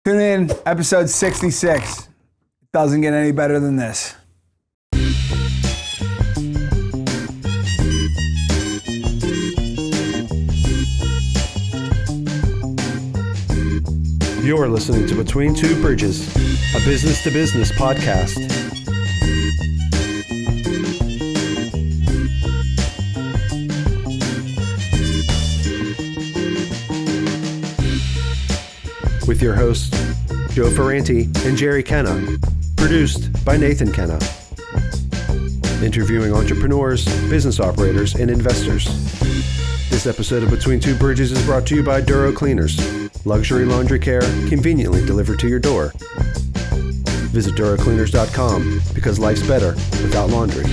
Tune in, episode 66. It doesn't get any better than this. You're listening to Between Two Bridges, a business-to-business podcast. With your hosts, Joe Ferranti and Jerry Kenna. Produced by Nathan Kenna. Interviewing entrepreneurs, business operators, and investors. This episode of Between Two Bridges is brought to you by Duro Cleaners. Luxury laundry care conveniently delivered to your door. Visit durocleaners.com because life's better without laundry.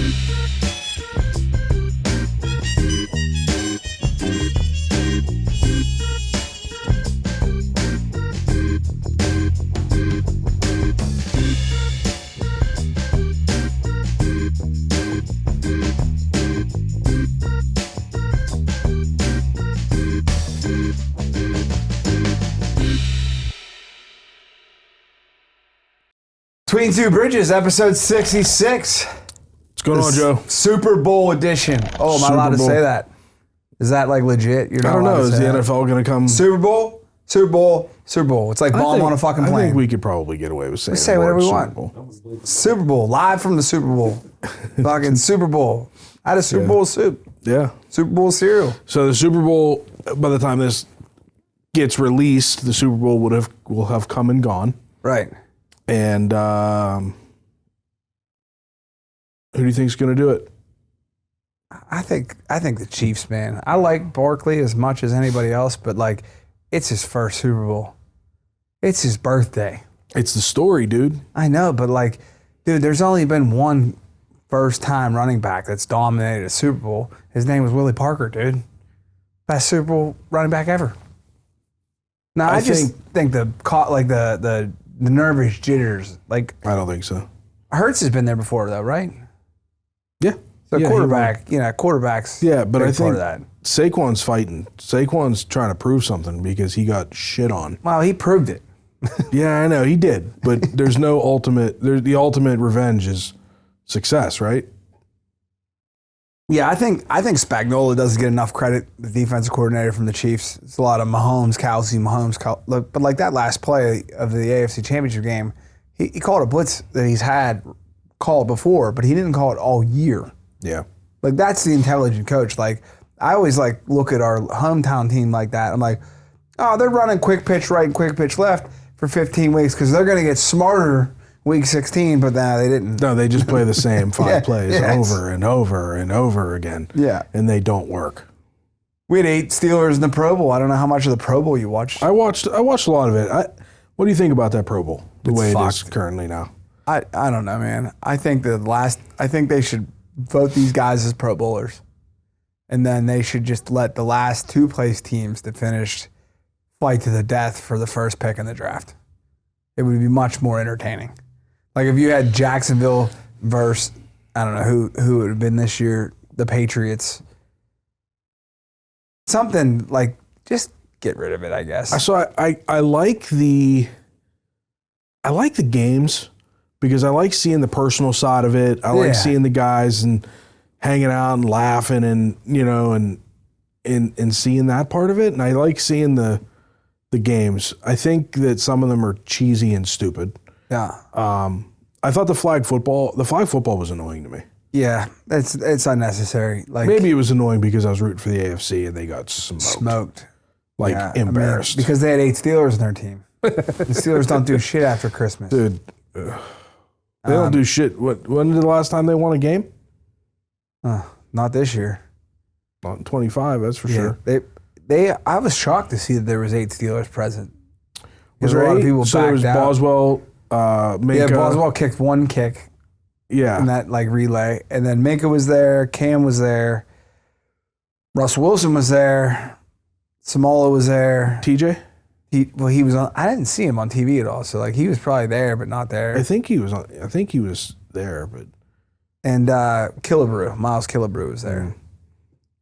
Between Two Bridges, episode 66. What's going on, Joe? Super Bowl edition. Oh, am I allowed to say that? Is that like legit? You're not I don't allowed know. to Is say the that? NFL going to come? Super Bowl? Super Bowl? Super Bowl. It's like bomb on a fucking plane. I think we could probably get away with saying say the whatever word we Super want. Bowl. Super Bowl. Live from the Super Bowl. Fucking Super Bowl. I had a Super Bowl soup. Yeah. Super Bowl cereal. So the Super Bowl, by the time this gets released, the Super Bowl will have come and gone. Right. And who do you think's going to do it? I think the Chiefs, man. I like Barkley as much as anybody else, but like, it's his first Super Bowl. It's his birthday. It's the story, dude. I know, but like, dude, there's only been one first-time running back that's dominated a Super Bowl. His name was Willie Parker, dude. Best Super Bowl running back ever. No, I just think the nervous jitters. Like, I don't think so. Hurts has been there before, though, right? Yeah. So yeah, quarterbacks. Yeah, but I think part of that. Saquon's fighting. Saquon's trying to prove something because he got shit on. Well, he proved it. Yeah, I know he did, but there's no ultimate. The ultimate revenge is success, right? Yeah, I think Spagnuolo doesn't get enough credit. The defensive coordinator from the Chiefs. It's a lot of Mahomes, but like that last play of the AFC Championship game, he called a blitz that he's had called before, but he didn't call it all year. Yeah, like that's the intelligent coach. Like I always like look at our hometown team like that. I'm like, oh, they're running quick pitch right and quick pitch left for 15 weeks because they're going to get smarter week 16. But they didn't. No, they just play the same five plays yeah, over and over and over again. Yeah, and they don't work. We had 8 Steelers in the Pro Bowl. I don't know how much of the Pro Bowl you watched. I watched a lot of it. What do you think about that Pro Bowl? The way it is currently now. I don't know, man. I think they should vote these guys as Pro Bowlers. And then they should just let the last 2 place teams that finished fight to the death for the first pick in the draft. It would be much more entertaining. Like if you had Jacksonville versus, I don't know who it would have been this year, the Patriots. Something like, just get rid of it, I guess. So I like the games because I like seeing the personal side of it. I like seeing the guys and hanging out and laughing and and seeing that part of it. And I like seeing the games. I think that some of them are cheesy and stupid. Yeah. I thought the flag football was annoying to me. Yeah, it's unnecessary. Like maybe it was annoying because I was rooting for the AFC and they got smoked. Embarrassed. Because they had 8 Steelers in their team. The Steelers don't do shit after Christmas. Dude, they don't do shit. When did the last time they won a game? Not this year. Not in 25, that's for sure. I was shocked to see that there was 8 Steelers present. Was there there a lot of people so backed there was out. Boswell, Minka. Yeah, Boswell kicked 1 kick in that relay. And then Minka was there, Cam was there, Russ Wilson was there, Samola was there. TJ? He was on. I didn't see him on TV at all, so he was probably there, but not there. I think he was there, but and Killebrew, Miles Killebrew was there.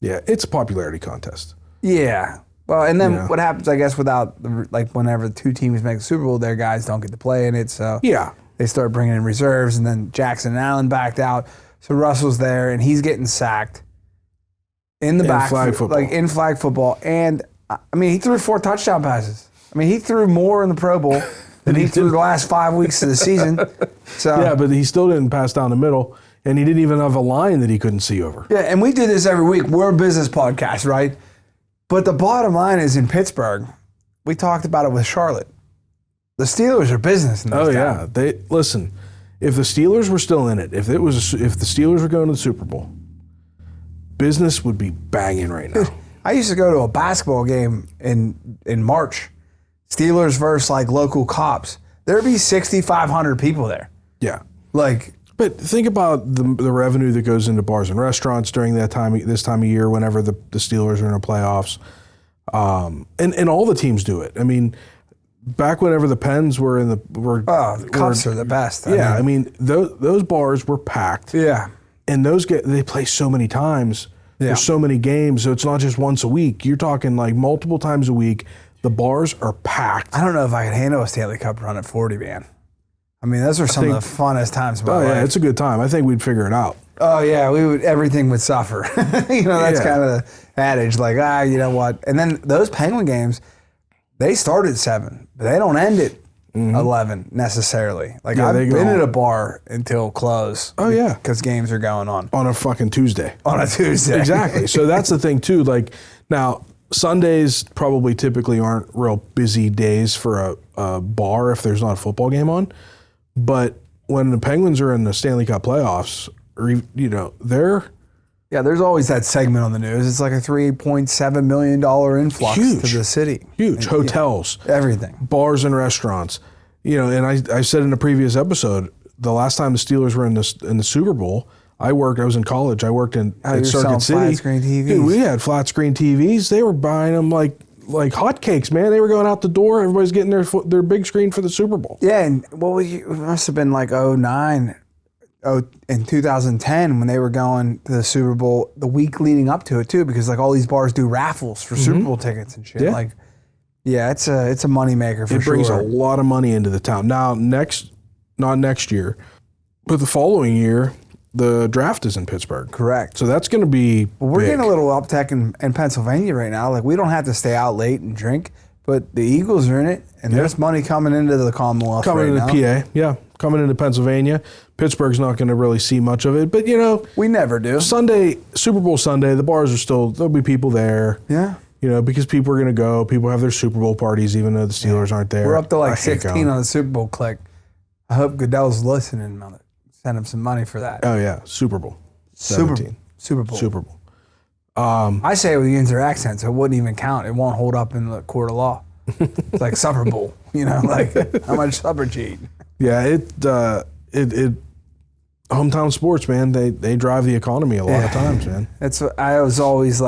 Yeah, it's a popularity contest. Yeah, Well, and then what happens, I guess, without whenever the two teams make the Super Bowl, their guys don't get to play in it. So they start bringing in reserves, and then Jackson and Allen backed out. So Russell's there, and he's getting sacked in the back, in flag football. And I mean, he threw 4 touchdown passes. I mean, he threw more in the Pro Bowl than he threw the last 5 weeks of the season. So yeah, but he still didn't pass down the middle, and he didn't even have a line that he couldn't see over. Yeah, and we do this every week. We're a business podcast, right? But the bottom line is in Pittsburgh, we talked about it with Charlotte. The Steelers are business in this town. Yeah. Listen, if the Steelers were still in it, if the Steelers were going to the Super Bowl, business would be banging right now. I used to go to a basketball game in March. Steelers versus local cops. There'd be 6,500 people there. Yeah. But think about the revenue that goes into bars and restaurants during this time of year whenever the Steelers are in the playoffs. And all the teams do it. I mean, back whenever the Pens were in the Cups are the best. I mean those bars were packed. Yeah. And they play so many times. Yeah. There's so many games, so it's not just once a week. You're talking multiple times a week. The bars are packed. I don't know if I could handle a Stanley Cup run at 40, man. I mean, those are some of the funnest times of my life. Yeah, it's a good time. I think we'd figure it out. Oh, yeah, everything would suffer. That's kind of the adage, you know what? And then those Penguin games, they start at 7, but they don't end at 11 necessarily. I've been at a bar until close. Oh, yeah. Because games are going on. On a fucking Tuesday. On a Tuesday. Exactly. So that's the thing, too. Now, Sundays probably typically aren't real busy days for a bar if there's not a football game on. But when the Penguins are in the Stanley Cup playoffs, they're... Yeah, there's always that segment on the news. It's like a $3.7 million influx to the city. Huge. Hotels. Everything. Bars and restaurants. And I said in a previous episode, the last time the Steelers were in the Super Bowl, I was in college. I worked at Circuit City. Flat screen TVs. Dude, we had flat screen TVs. They were buying them like hotcakes, man. They were going out the door. Everybody's getting their big screen for the Super Bowl. Yeah, and it must have been 2009, in 2010 when they were going to the Super Bowl the week leading up to it too, because all these bars do raffles for Super Bowl tickets and shit. Yeah. It's a moneymaker for sure. It brings a lot of money into the town. Now, not next year, but the following year, the draft is in Pittsburgh. Correct. So that's going to be we're big. getting a little uptick in Pennsylvania right now. We don't have to stay out late and drink, but the Eagles are in it, and there's money coming into the Commonwealth coming into PA. Yeah, coming into Pennsylvania. Pittsburgh's not going to really see much of it, but we never do. Sunday, Super Bowl Sunday, the bars are there'll be people there. Yeah. Because people are going to go. People have their Super Bowl parties, even though the Steelers aren't there. We're up to 16 on the Super Bowl click. I hope Goodell's listening on it. Send him some money for that. Oh, yeah. Super Bowl. 17. Super Bowl. Super Bowl. I say it with the Yinzer accent, so it wouldn't even count. It won't hold up in the court of law. It's like Supper Bowl, how much supper did you eat? Yeah, it hometown sports, man, they drive the economy a lot of times, man. I was always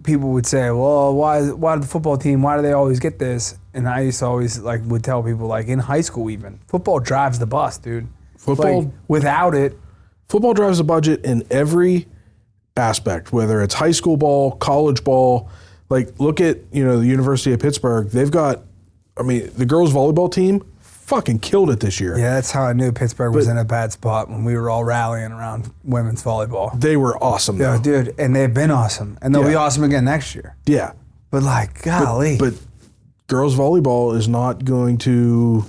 people would say, well, why the football team, why do they always get this? And I used to always would tell people in high school even, football drives the bus, dude. Football without it. Football drives the budget in every aspect, whether it's high school ball, college ball. Look at, the University of Pittsburgh. They've got, the girls volleyball team fucking killed it this year. Yeah, that's how I knew Pittsburgh was in a bad spot when we were all rallying around women's volleyball. They were awesome, though. Yeah, dude, and they've been awesome. And they'll be awesome again next year. Yeah. But golly. But girls volleyball is not going to...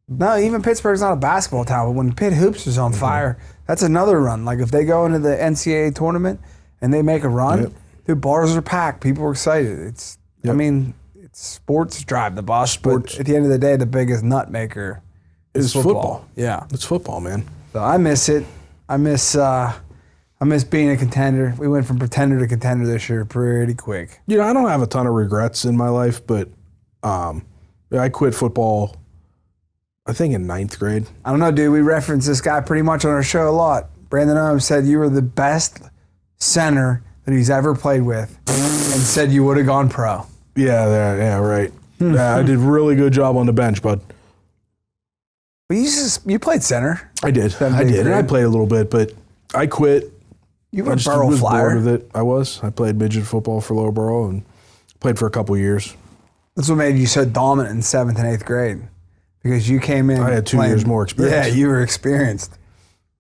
No, even Pittsburgh's not a basketball town, but when Pitt Hoops is on fire, that's another run. If they go into the NCAA tournament and they make a run, dude, bars are packed. People are excited. It's sports drive the bus, but at the end of the day, the biggest nut maker is football. Yeah. It's football, man. So I miss it. I miss being a contender. We went from pretender to contender this year pretty quick. I don't have a ton of regrets in my life, but I quit football, I think, in 9th grade. I don't know, dude. We reference this guy pretty much on our show a lot. Brandon Ohm said you were the best center that he's ever played with and said you would have gone pro. Yeah, right. I did a really good job on the bench, bud. But you played center. I did. And I played a little bit, but I quit You were I a just Borough was Flyer. bored with it. I played midget football for Lower Borough and played for a couple years. That's what made you so dominant in 7th and 8th grade. Because you came in. I had 2 years more experience. Yeah, you were experienced.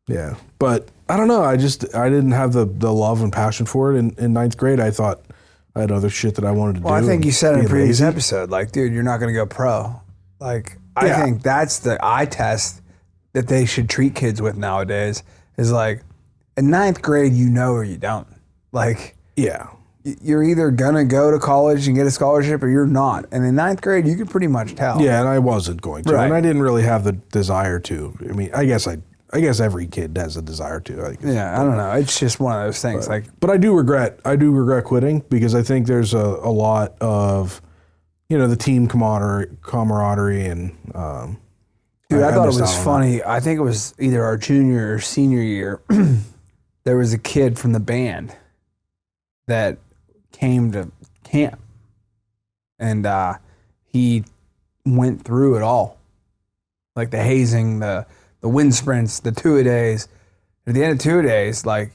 Yeah. But I don't know. I didn't have the love and passion for it. In 9th grade, I thought I had other shit that I wanted to do. Well, I think you said in a previous lazy. episode, like, dude, you're not going to go pro. Like, I think that's the eye test that they should treat kids with nowadays is like, in 9th grade, you know or you don't. Like, Yeah. you're either going to go to college and get a scholarship or you're not. And in 9th grade, you can pretty much tell. Yeah, and I wasn't going to. Right. And I didn't really have the desire to. I mean, I guess every kid has a desire to. Yeah, I don't know. It's just one of those things. But I do regret quitting because I think there's a lot of, the team camaraderie and. Dude, I thought it was funny. I think it was either our junior or senior year. There was a kid from the band that came to camp, and he went through it all, like the hazing, the wind sprints, the two-a-days. At the end of two-a-days, like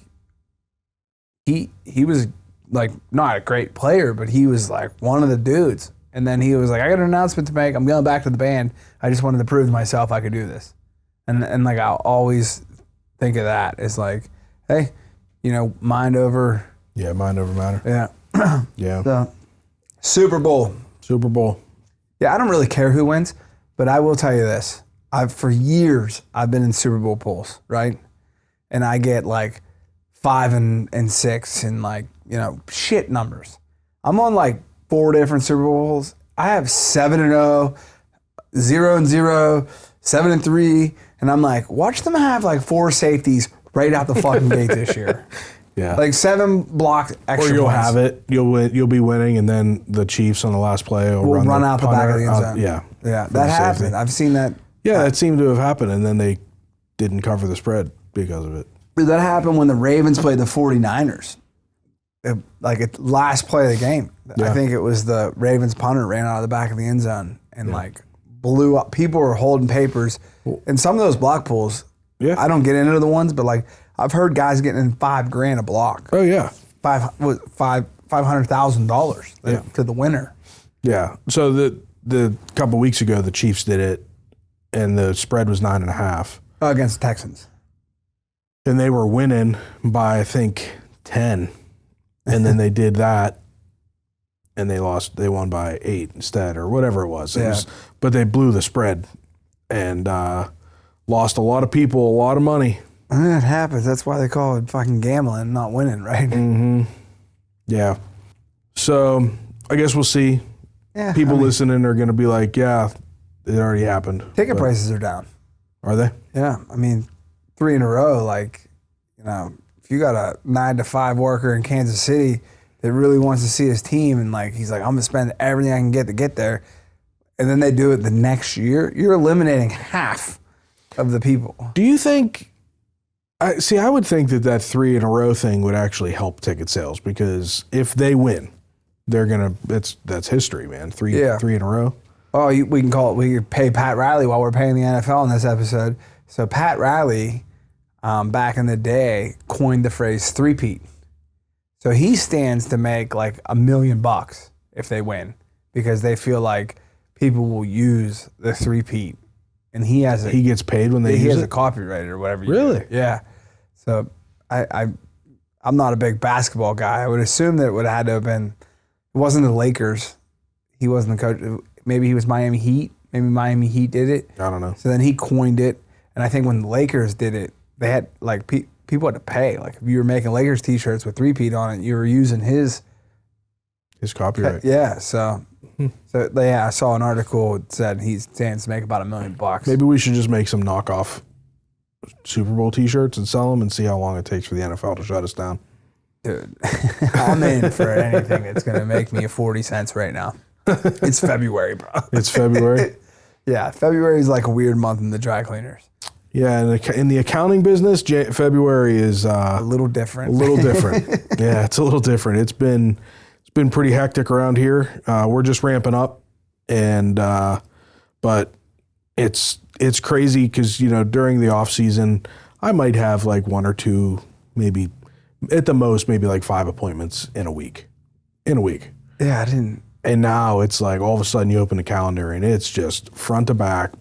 he was like not a great player, but he was like one of the dudes. And then he was like, I got an announcement to make. I'm going back to the band. I just wanted to prove to myself I could do this. And like I'll always think of that. It's like, hey, mind over. Yeah, mind over matter. Yeah. Yeah. So, Super Bowl. Yeah, I don't really care who wins, but I will tell you this. For years, I've been in Super Bowl pools, right? And I get like 5 and 6 and like, shit numbers. I'm on like 4 different Super Bowls. I have 7-0, 0-0, 7-3, and I'm like, watch them have like 4 safeties right out the fucking gate this year. Yeah. Like 7 blocked extra Or you'll points. have it. You'll be winning, and then the Chiefs on the last play will run out the back of the end punter zone. Yeah. Yeah, for that the happened. safety. I've seen that. Yeah, that seemed to have happened, and then they didn't cover the spread because of it. That happened when the Ravens played the 49ers. Like at last play of the game. Yeah. I think it was the Ravens punter ran out of the back of the end zone and like blew up. People were holding papers. And some of those block pools, I don't get into the ones, but like I've heard guys getting in $5,000 a block. Oh yeah, $500,000 to the winner. Yeah. So the couple weeks ago, the Chiefs did it, and the spread was 9.5 Against the Texans. And they were winning by I think 10, and then they did that, and they lost. They won by 8 instead, or whatever it was. But they blew the spread, and lost a lot of people a lot of money. That happens. That's why they call it fucking gambling, not winning, right? Mm-hmm. Yeah. So I guess we'll see. Yeah. People listening are going to be like, yeah, it already happened. Ticket prices are down. Are they? Yeah. I mean, 3 in a row, like, if you got a 9-to-5 worker in Kansas City that really wants to see his team and like, he's like, I'm going to spend everything I can get to get there. And then they do it the next year, you're eliminating half of the people. Do you think, I would think that 3 in a row thing would actually help ticket sales, because if they win, they're going to, that's history, man. 3 in a row. Oh, we can pay Pat Riley while we're paying the NFL in this episode. So Pat Riley, back in the day, coined the phrase three-peat. So he stands to make like $1 million if they win, because they feel like people will use the three-peat. And he gets paid when they use it? He has a copyright or whatever. Really? Yeah. So I'm not a big basketball guy. I would assume that it would have had to have been, it wasn't the Lakers. He wasn't the coach. Maybe he was Miami Heat. Maybe Miami Heat did it. I don't know. So then he coined it. And I think when the Lakers did it, they had like people had to pay. Like if you were making Lakers t-shirts with three-peat on it, you were using his copyright. Yeah. So I saw an article that said he stands to make about $1 million. Maybe we should just make some knockoff Super Bowl t-shirts and sell them and see how long it takes for the NFL to shut us down. Dude, I'm in for anything that's going to make me 40 cents right now. It's February, bro. It's February? Yeah, February is like a weird month in the dry cleaners. Yeah, in the accounting business, February is a little different. Yeah, it's a little different. It's been pretty hectic around here. We're just ramping up, and but it's crazy because during the off season, I might have like 1 or 2, maybe at the most, maybe like 5 appointments in a week. Yeah, I didn't. And now it's like all of a sudden you open the calendar and it's just front to back,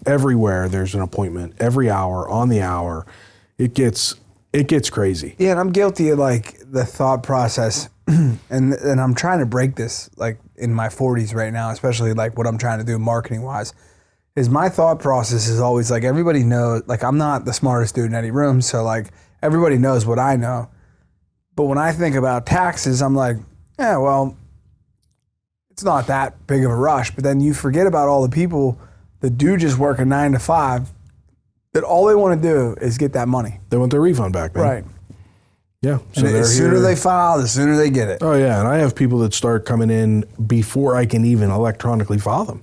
everywhere there's an appointment, every hour, on the hour. It gets crazy. Yeah, and I'm guilty of like the thought process, and I'm trying to break this like in my 40s right now, especially like what I'm trying to do marketing wise. Is my thought process is always like everybody knows, like I'm not the smartest dude in any room, so like everybody knows what I know. But when I think about taxes, I'm like, yeah, well, it's not that big of a rush. But then you forget about all the people that do just work a 9 to 5, that all they want to do is get that money. They want their refund back, man. Right. Yeah. So the sooner they file, the sooner they get it. Oh, yeah. And I have people that start coming in before I can even electronically file them.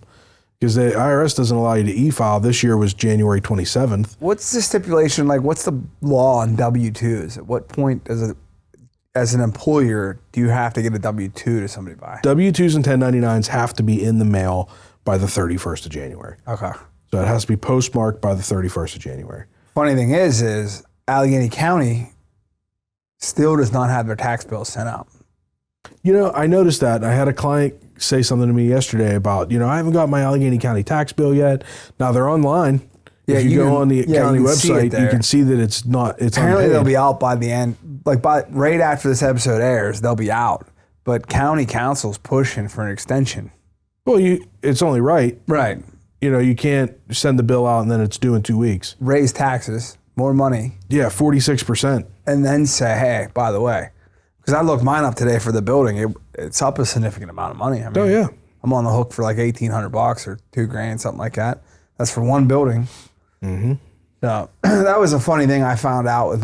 Because the IRS doesn't allow you to e-file. This year was January 27th. What's the stipulation? Like, what's the law on W-2s? At what point does it, as an employer, do you have to get a W-2 to somebody by? W-2s and 1099s have to be in the mail by the 31st of January. Okay. So it has to be postmarked by the 31st of January. Funny thing is Allegheny County still does not have their tax bills sent out. You know, I noticed that. I had a client say something to me yesterday about, I haven't got my Allegheny County tax bill yet. Now they're online. Yeah, if you go on the county website, you can see that it's apparently unpaid. They'll be out by the end, like right after this episode airs, they'll be out. But county council's pushing for an extension. Well, it's only right. Right. You can't send the bill out and then it's due in 2 weeks. Raise taxes, more money. Yeah, 46%. And then say, hey, by the way, because I looked mine up today for the building, it's up a significant amount of money. I mean, oh yeah, I'm on the hook for like $1,800 or $2,000, something like that. That's for one building. Mm-hmm. So that was a funny thing I found out with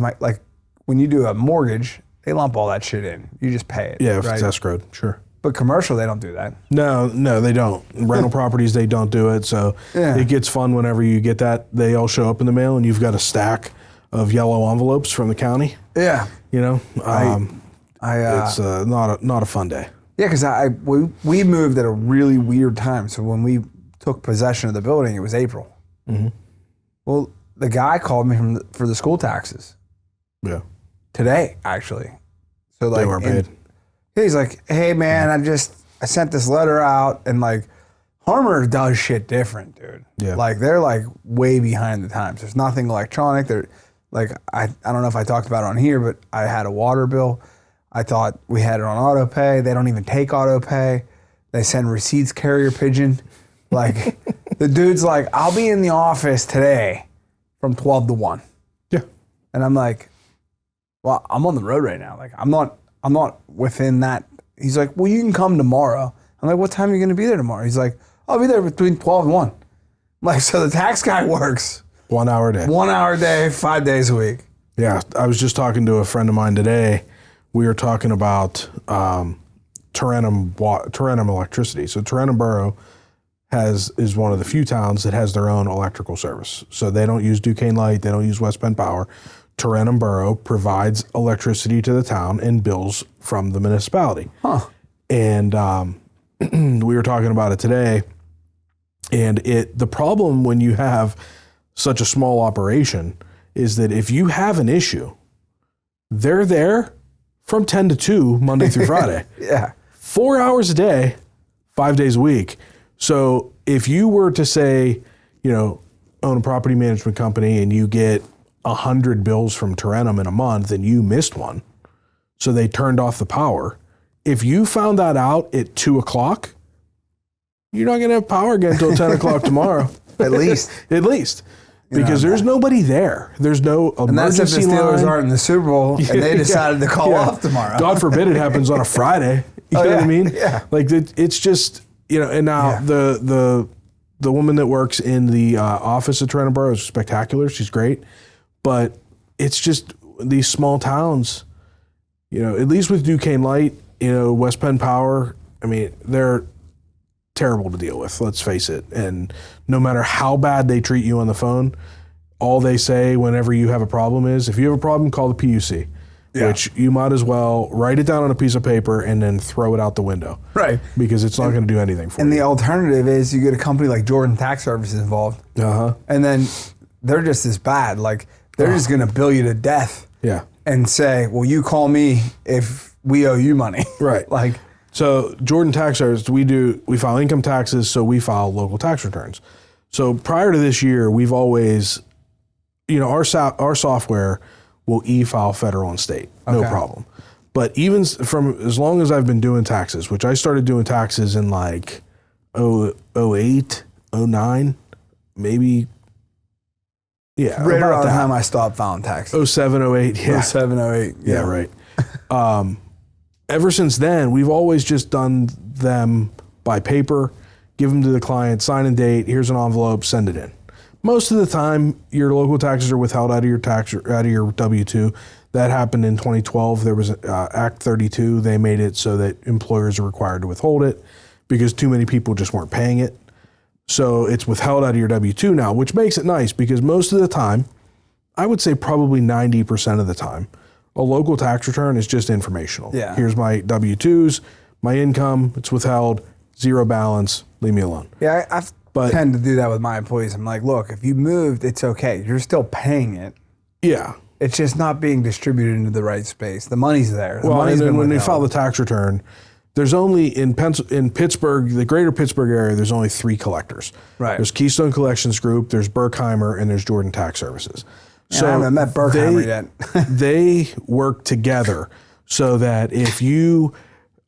when you do a mortgage, they lump all that shit in. You just pay it. Yeah, if right? it's escrowed, sure. But commercial, they don't do that. No, they don't. Rental properties, they don't do it. So It gets fun whenever you get that. They all show up in the mail and you've got a stack of yellow envelopes from the county. Yeah. It's not a fun day. Yeah, because we moved at a really weird time. So when we took possession of the building, it was April. Mm-hmm. Well, the guy called me for the school taxes. Yeah. Today, actually. So they weren't paid. He's like, hey man, I sent this letter out, and like Harmer does shit different, dude. Yeah. Like they're like way behind the times. There's nothing electronic. They're like, I don't know if I talked about it on here, but I had a water bill. I thought we had it on auto pay. They don't even take auto pay. They send receipts carrier pigeon. Like the dude's like, I'll be in the office today from 12 to 1. Yeah. And I'm like, well, I'm on the road right now. Like I'm not within that. He's like, well, you can come tomorrow. I'm like, what time are you going to be there tomorrow? He's like, I'll be there between 12 and 1. I'm like, so the tax guy works 1 hour a day. 1 hour a day, 5 days a week. Yeah. I was just talking to a friend of mine today. We were talking about Tarentum electricity. So Tarentum Borough is one of the few towns that has their own electrical service. So they don't use Duquesne Light. They don't use West Penn Power. Tarentum Borough provides electricity to the town and bills from the municipality. Huh. And we were talking about it today. And the problem when you have such a small operation is that if you have an issue, they're there from 10 to 2, Monday through Friday. Yeah. 4 hours a day, 5 days a week. So if you were to say, own a property management company and you get 100 bills from Tarentum in a month and you missed one, so they turned off the power. If you found that out at 2 o'clock, you're not going to have power again until 10 o'clock tomorrow. At least. Because there's nobody there. There's no emergency line. And that's if the Steelers aren't in the Super Bowl and they decided to call off tomorrow. God forbid it happens on a Friday. You know what I mean? Yeah. Like it's just, and now the woman that works in the office at Tarentum Borough is spectacular. She's great. But it's just these small towns, at least with Duquesne Light, West Penn Power, I mean, they're terrible to deal with, let's face it. And no matter how bad they treat you on the phone, all they say whenever you have a problem is, if you have a problem, call the PUC, which you might as well write it down on a piece of paper and then throw it out the window. Right. Because it's not going to do anything for you. And the alternative is you get a company like Jordan Tax Services involved. Uh-huh. And then they're just as bad. Like, they're just going to bill you to death. Yeah. and say, well, you call me if we owe you money. Right. Like, so Jordan Tax Service, we file income taxes, so we file local tax returns. So prior to this year, we've always, our software will e-file federal and state, no problem. But even from as long as I've been doing taxes, which I started doing taxes in like 08, 09, maybe. Yeah, right around the time I stopped filing taxes. 07, 08, yeah. 07, 08. Yeah, right. Ever since then, we've always just done them by paper, give them to the client, sign and date, here's an envelope, send it in. Most of the time, your local taxes are withheld out of your W-2. That happened in 2012. There was Act 32. They made it so that employers are required to withhold it because too many people just weren't paying it. So it's withheld out of your W-2 now, which makes it nice because most of the time, I would say probably 90% of the time, a local tax return is just informational. Yeah. Here's my W-2s, my income, it's withheld, zero balance, leave me alone. Yeah, I tend to do that with my employees. I'm like, look, if you moved, it's okay. You're still paying it. Yeah. It's just not being distributed into the right space. The money's there. And then when they file the tax return, there's only in Pittsburgh, the greater Pittsburgh area, there's only 3 collectors. Right. There's Keystone Collections Group, there's Berkheimer, and there's Jordan Tax Services. So I haven't met Berkheimer yet. They work together so that if you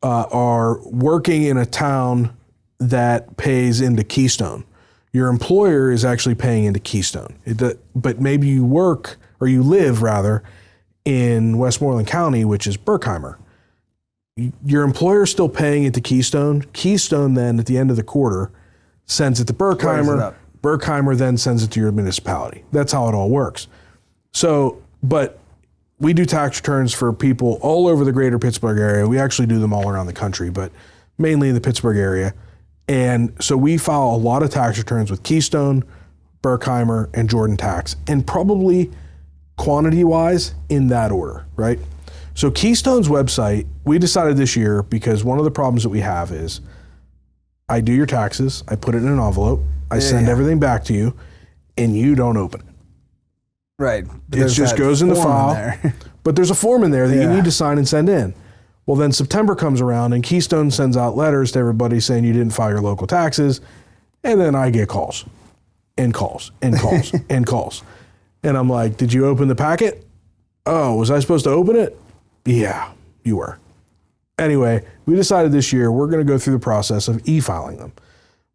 are working in a town that pays into Keystone, your employer is actually paying into Keystone. But maybe you work, or you live rather, in Westmoreland County, which is Berkheimer. Your employer's still paying it to Keystone. Keystone then, at the end of the quarter, sends it to Berkheimer. Berkheimer then sends it to your municipality. That's how it all works. So, but we do tax returns for people all over the greater Pittsburgh area. We actually do them all around the country, but mainly in the Pittsburgh area. And so we file a lot of tax returns with Keystone, Berkheimer, and Jordan Tax, and probably quantity-wise in that order, right? So Keystone's website, we decided this year, because one of the problems that we have is I do your taxes, I put it in an envelope, I send everything back to you, and you don't open it. Right. It just goes in the file, but there's a form in there that you need to sign and send in. Well, then September comes around and Keystone sends out letters to everybody saying you didn't file your local taxes, and then I get calls and calls and calls and calls. And I'm like, did you open the packet? Oh, was I supposed to open it? Yeah, you were. Anyway, we decided this year we're going to go through the process of e-filing them.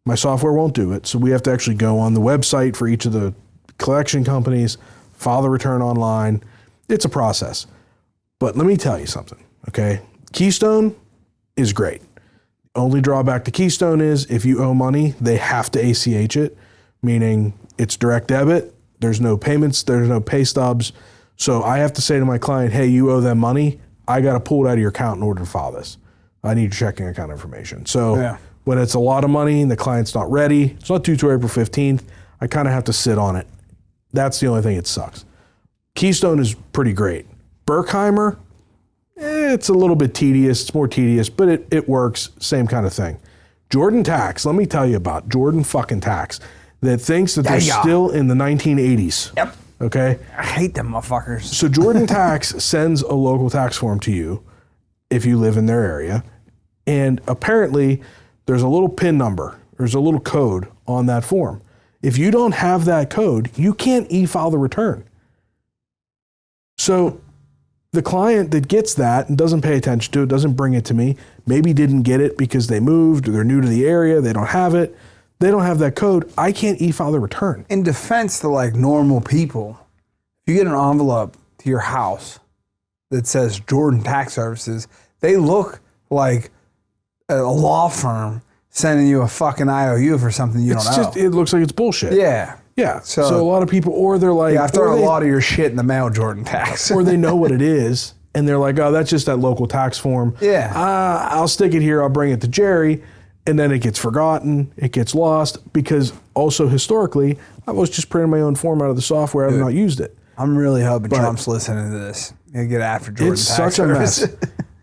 My software won't do it, so we have to actually go on the website for each of the collection companies, file the return online. It's a process. But let me tell you something, okay? Keystone is great. Only drawback to Keystone is if you owe money, they have to ACH it, meaning it's direct debit. There's no payments. There's no pay stubs. So I have to say to my client, hey, you owe them money. I got to pull it out of your account in order to file this. I need your checking account information. So when it's a lot of money and the client's not ready, it's not due to April 15th, I kind of have to sit on it. That's the only thing that sucks. Keystone is pretty great. Berkheimer, it's a little bit tedious. It's more tedious, but it works. Same kind of thing. Jordan Tax, let me tell you about Jordan fucking Tax that thinks that they're still in the 1980s. Yep. Okay? I hate them motherfuckers. So Jordan Tax sends a local tax form to you if you live in their area. And apparently there's a little PIN number. There's a little code on that form. If you don't have that code, you can't e-file the return. So the client that gets that and doesn't pay attention to it, doesn't bring it to me, maybe didn't get it because they moved or they're new to the area, they don't have it, they don't have that code, I can't e-file the return. In defense to like normal people, if you get an envelope to your house that says Jordan Tax Services, they look like a law firm sending you a fucking IOU for something you don't know. It looks like it's bullshit. Yeah. Yeah. So a lot of people, or they're like, I've thrown a lot of your shit in the mail, Jordan Tax. or they know what it is, and they're like, oh, that's just that local tax form. Yeah. I'll stick it here, I'll bring it to Jerry, and then it gets forgotten, it gets lost, because also historically, I was just printing my own form out of the software, I've not used it. I'm really hoping Trump's listening to this. He'll get after Jordan Tax It's such a mess.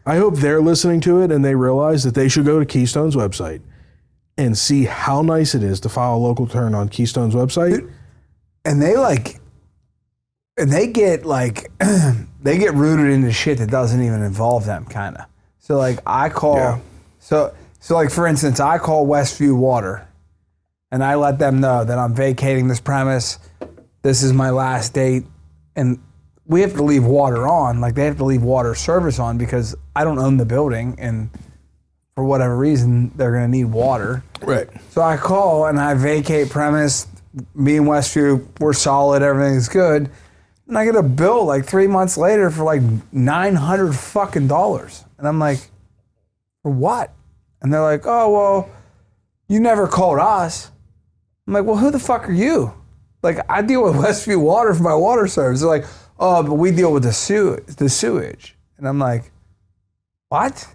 I hope they're listening to it and they realize that they should go to Keystone's website and see how nice it is to file a local return on Keystone's website. And they get they get rooted into shit that doesn't even involve them, kind of. So like I call, so like for instance, I call Westview Water, and I let them know that I'm vacating this premise. This is my last date, and we have to leave water on. Like they have to leave water service on because I don't own the building, and for whatever reason, they're gonna need water. Right. So I call and I vacate premise. Me and Westview, we're solid. Everything's good. And I get a bill like 3 months later for like $900 fucking dollars. And I'm like, for what? And they're like, oh, well, you never called us. I'm like, well, who the fuck are you? Like, I deal with Westview Water for my water service. They're like, oh, but we deal with the sewage. And I'm like, what?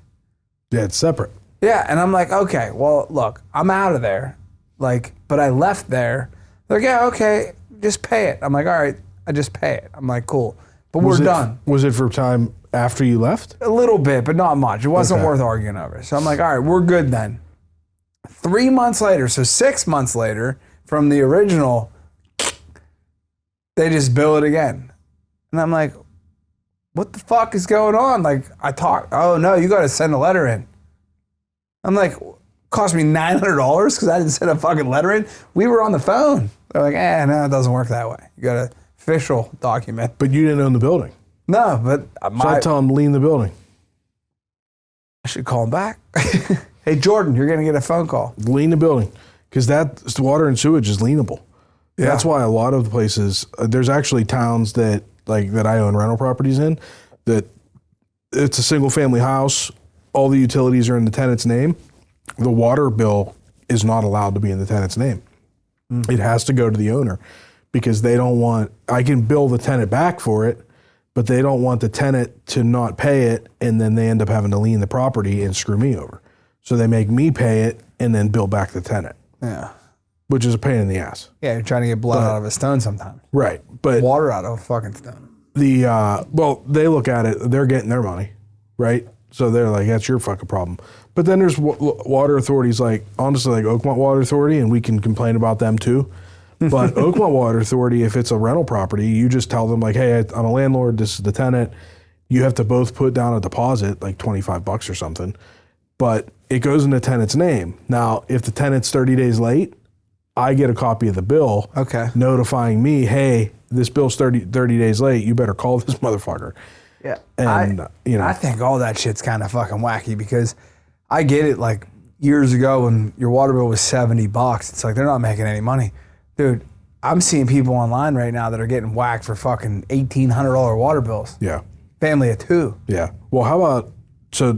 Yeah, it's separate. Yeah, and I'm like, okay, well, look, I'm out of there. Like, but I left there. They're like, yeah, okay, just pay it. I'm like, all right, I just pay it. I'm like, cool. But we're done. Was it for time after you left? A little bit, but not much. It wasn't worth arguing over. So I'm like, all right, we're good then. 3 months later, so 6 months later from the original, they just bill it again. And I'm like, what the fuck is going on? Like, oh no, you got to send a letter in. I'm like, cost me $900 because I didn't send a fucking letter in. We were on the phone. They're like, no, it doesn't work that way. You got an official document. But you didn't own the building. No, but So I tell them to lean the building. I should call him back. Hey, Jordan, you're going to get a phone call. Lean the building. Because that water and sewage is leanable. Yeah. That's why a lot of the places, there's actually towns that I own rental properties in, that it's a single family house. All the utilities are in the tenant's name. The water bill is not allowed to be in the tenant's name. It has to go to the owner because they don't want, I can bill the tenant back for it, but they don't want the tenant to not pay it and then they end up having to lien the property and screw me over. So they make me pay it and then bill back the tenant. Yeah. Which is a pain in the ass. Yeah, you're trying to get blood out of a stone sometimes. Right. But Water out of a fucking stone. Well, they look at it, they're getting their money, right? So they're like, that's your fucking problem. But then there's water authorities like, honestly, like Oakmont Water Authority, and we can complain about them too. But Oakmont Water Authority, if it's a rental property, you just tell them like, hey, I'm a landlord, this is the tenant. You have to both put down a deposit, like $25 or something. But it goes in the tenant's name. Now, if the tenant's 30 days late, I get a copy of the bill notifying me, hey, this bill's 30 days late. You better call this motherfucker. Yeah. And, I think all that shit's kind of fucking wacky because I get it like years ago when your water bill was $70. It's like they're not making any money. Dude, I'm seeing people online right now that are getting whacked for fucking $1,800 water bills. Yeah. Family of two. Yeah. Well, how about, so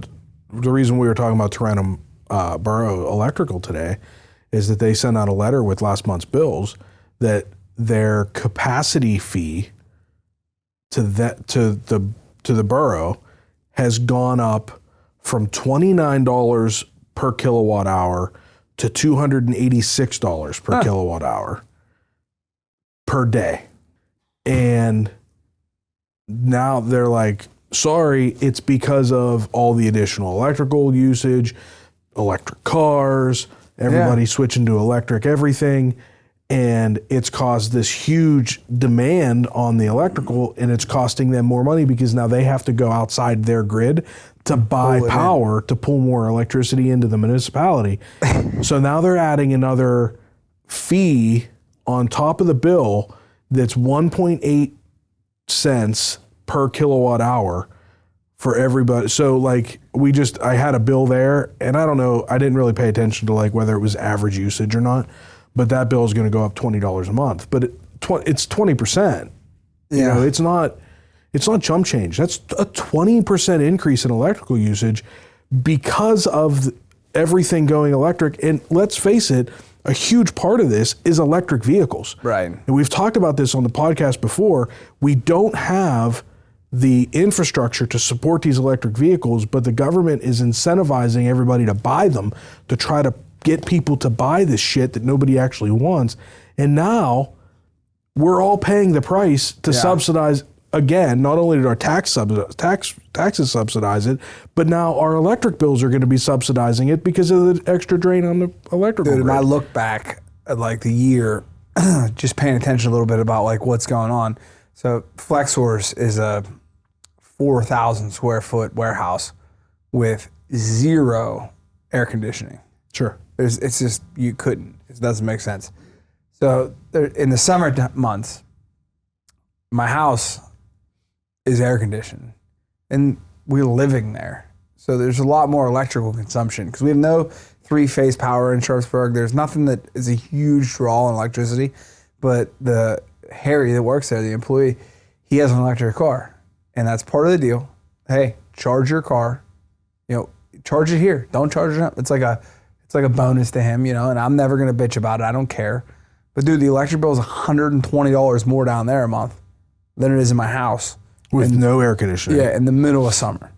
the reason we were talking about Tarentum Borough Electrical today is that they sent out a letter with last month's bills that their capacity fee to the borough has gone up from $29 per kilowatt hour to $286 per kilowatt hour per day. And now they're like, sorry, it's because of all the additional electrical usage, electric cars, everybody switching to electric everything. And it's caused this huge demand on the electrical, and it's costing them more money because now they have to go outside their grid to buy power to pull more electricity into the municipality. So now they're adding another fee on top of the bill that's 1.8 cents per kilowatt hour for everybody. So like I had a bill there, and I don't know, I didn't really pay attention to like whether it was average usage or not. But that bill is going to go up $20 a month. But it's 20%. You know, it's not chump change. That's a 20% increase in electrical usage because of everything going electric. And let's face it, a huge part of this is electric vehicles. Right. And we've talked about this on the podcast before. We don't have the infrastructure to support these electric vehicles, but the government is incentivizing everybody to buy them to try to get people to buy this shit that nobody actually wants. And now we're all paying the price to subsidize, again, not only did our taxes subsidize it, but now our electric bills are going to be subsidizing it because of the extra drain on the electrical grid. Dude, when I look back at like the year, just paying attention a little bit about like what's going on. So FlexSource is a 4,000 square foot warehouse with 0 air conditioning. Sure. It's just, you couldn't. It doesn't make sense. So in the summer months, my house is air conditioned and we're living there. So there's a lot more electrical consumption because we have no 3-phase power in Sharpsburg. There's nothing that is a huge draw on electricity, but the Harry that works there, the employee, he has an electric car, and that's part of the deal. Hey, charge your car, charge it here. Don't charge it up. It's like a bonus to him, and I'm never gonna bitch about it. I don't care. But dude, the electric bill is $120 more down there a month than it is in my house. With no air conditioning. Yeah, in the middle of summer.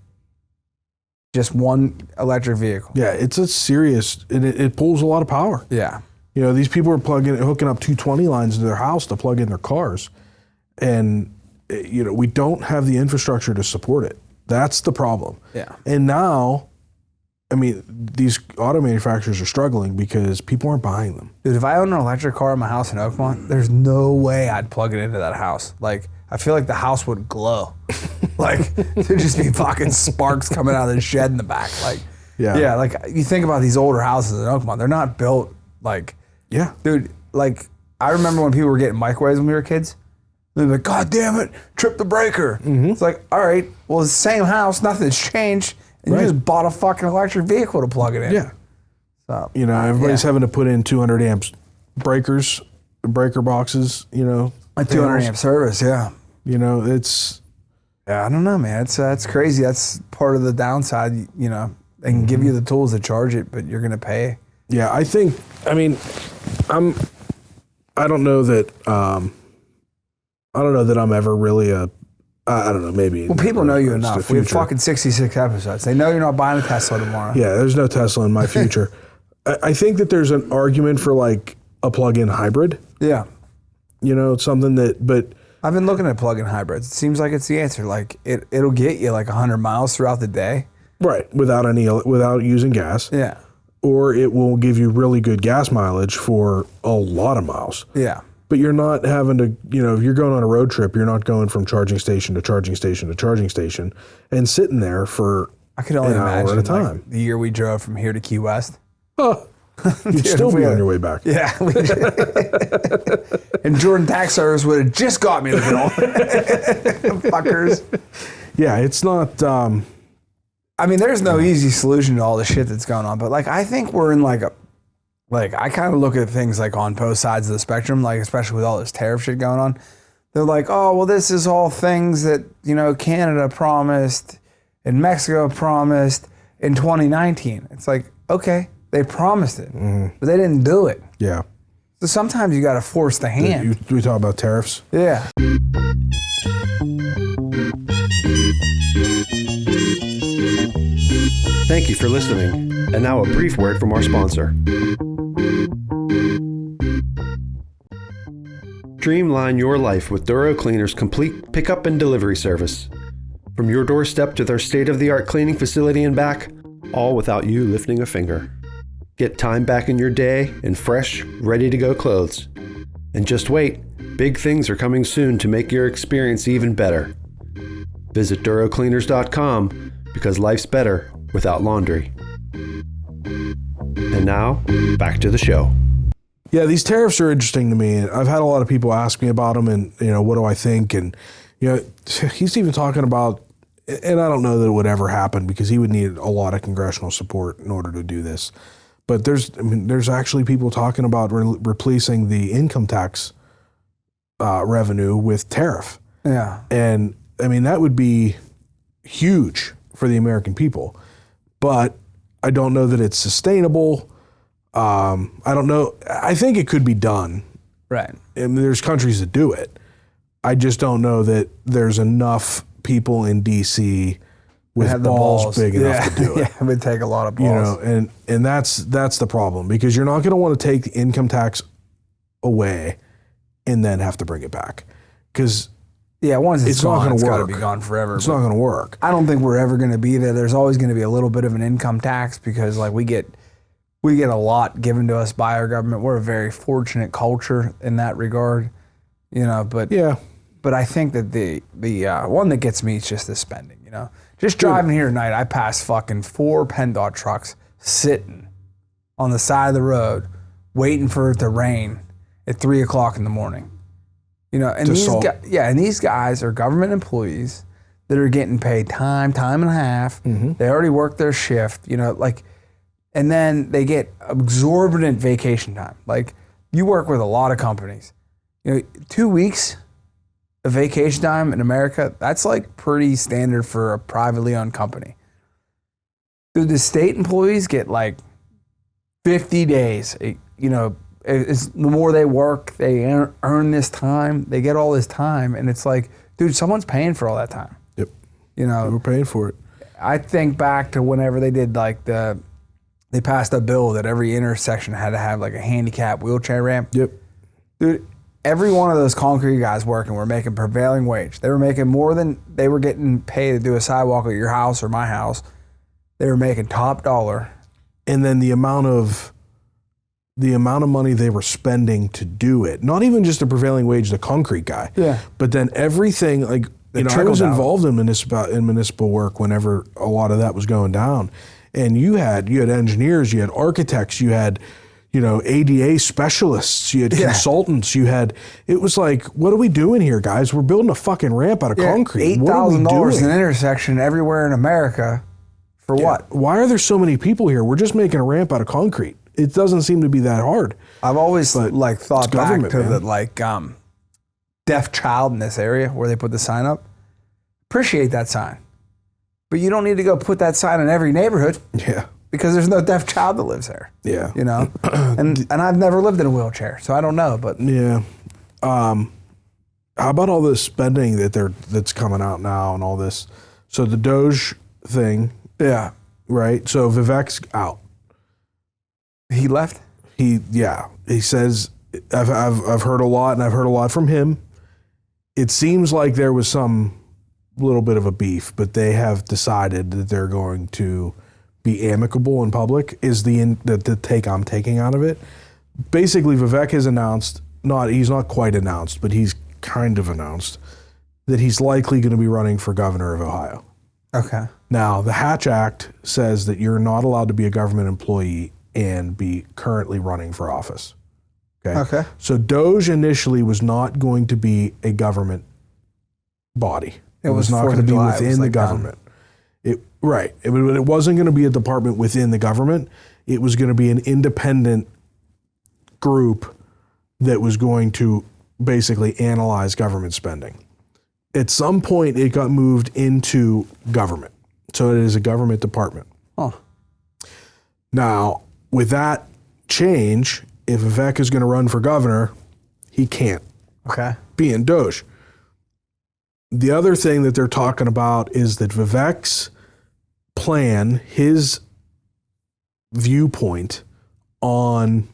Just one electric vehicle. Yeah, it's a serious, it pulls a lot of power. Yeah. These people are hooking up 220 lines into their house to plug in their cars. And, we don't have the infrastructure to support it. That's the problem. Yeah. And now, these auto manufacturers are struggling because people aren't buying them. Dude, if I owned an electric car in my house in Oakmont, there's no way I'd plug it into that house. Like, I feel like the house would glow. Like, there'd just be fucking sparks coming out of the shed in the back. Like, yeah, like you think about these older houses in Oakmont, they're not built like, yeah, dude, like I remember when people were getting microwaves when we were kids. They'd be like, God damn it, trip the breaker. Mm-hmm. It's like, all right, well, it's the same house, nothing's changed, and you just bought a fucking electric vehicle to plug it in. Yeah. So, everybody's having to put in 200 amps breakers, breaker boxes, A 200 amp service, yeah. It's... Yeah, I don't know, man. It's crazy. That's part of the downside, They can give you the tools to charge it, but you're going to pay. Yeah, I don't know that... I don't know that I'm ever really I don't know, maybe... Well, people know you enough. We have fucking 66 episodes. They know you're not buying a Tesla tomorrow. Yeah, there's no Tesla in my future. I think that there's an argument for like a plug-in hybrid. Yeah. Something that... But I've been looking at plug-in hybrids. It seems like it's the answer. Like, it'll get you like 100 miles throughout the day. Right, without using gas. Yeah. Or it will give you really good gas mileage for a lot of miles. Yeah. But you're not having to, if you're going on a road trip, you're not going from charging station to charging station to charging station and sitting there for I could only imagine at a time. Like, the year we drove from here to Key West. Oh, you'd still be on your way back. Yeah. And Jordan Tax Service would have just got me the bill. Fuckers. Yeah, it's not... there's no easy solution to all the shit that's going on, but like I think we're in like I kind of look at things like on both sides of the spectrum, like especially with all this tariff shit going on. They're like, oh, well, this is all things that, Canada promised and Mexico promised in 2019. It's like, okay, they promised it, but they didn't do it. Yeah. So sometimes you got to force the hand. We talk about tariffs? Yeah. Thank you for listening. And now a brief word from our sponsor. Streamline your life with Duro Cleaner's complete pickup and delivery service. From your doorstep to their state-of-the-art cleaning facility and back, all without you lifting a finger. Get time back in your day and fresh, ready-to-go clothes. And just wait, big things are coming soon to make your experience even better. Visit DuroCleaners.com because life's better without laundry. And now, back to the show. Yeah, these tariffs are interesting to me. I've had a lot of people ask me about them and, what do I think? And, he's even talking about, and I don't know that it would ever happen because he would need a lot of congressional support in order to do this. But there's actually people talking about replacing the income tax revenue with tariff. Yeah. And, that would be huge for the American people. But I don't know that it's sustainable. I don't know. I think it could be done. Right. There's countries that do it. I just don't know that there's enough people in D.C. with balls big enough to do it. Yeah, it would take a lot of balls. And that's the problem because you're not going to want to take the income tax away and then have to bring it back because once it's gone, it's got to work. be gone forever. It's not going to work. I don't think we're ever going to be there. There's always going to be a little bit of an income tax because like we get a lot given to us by our government. We're a very fortunate culture in that regard, but yeah. But I think that the one that gets me is just the spending. You know, just driving here tonight, I passed fucking 4 PennDOT trucks sitting on the side of the road, waiting for it to rain at 3 o'clock in the morning. You know, and these guys are government employees that are getting paid time and a half. Mm-hmm. They already worked their shift. You know, like, and then they get exorbitant vacation time. Like, you work with a lot of companies. You know, 2 weeks of vacation time in America, that's like pretty standard for a privately owned company. Dude, the state employees get like 50 days. You know, the more they work, they earn this time. They get all this time. And it's like, dude, someone's paying for all that time. Yep. You know, we're paying for it. I think back to whenever they did like they passed a bill that every intersection had to have like a handicap wheelchair ramp. Yep. Dude, every one of those concrete guys working were making prevailing wage. They were making more than they were getting paid to do a sidewalk at your house or my house. They were making top dollar. And then the amount of money they were spending to do it, not even just the prevailing wage, the concrete guy. Yeah. But then everything, like, you know, I was involved in municipal work whenever a lot of that was going down. And you had engineers, you had architects, you had, you know, ADA specialists, you had consultants, it was like, what are we doing here, guys? We're building a fucking ramp out of concrete. $8,000 an intersection everywhere in America for what? Why are there so many people here? We're just making a ramp out of concrete. It doesn't seem to be that hard. I've always thought back to the deaf child in this area where they put the sign up. Appreciate that sign. But you don't need to go put that sign in every neighborhood. Yeah. Because there's no deaf child that lives there. Yeah. You know? and I've never lived in a wheelchair, so I don't know, but yeah. How about all this spending that's coming out now and all this? So the Doge thing. Yeah. Right? So Vivek's out. He left? He says, I've heard a lot, and I've heard a lot from him. It seems like there was some little bit of a beef, but they have decided that they're going to be amicable in public, is the take I'm taking out of it. Basically, Vivek has announced, he's not quite announced, but he's kind of announced that he's likely going to be running for governor of Ohio. Okay. Now, the Hatch Act says that you're not allowed to be a government employee and be currently running for office. Okay. So Doge initially was not going to be a government body. It was not going to be within the government. It wasn't going to be a department within the government. It was going to be an independent group that was going to basically analyze government spending. At some point, it got moved into government. So it is a government department. Oh. Now, with that change, if Vivek is going to run for governor, he can't be in Doge. The other thing that they're talking about is that Vivek's plan, his viewpoint on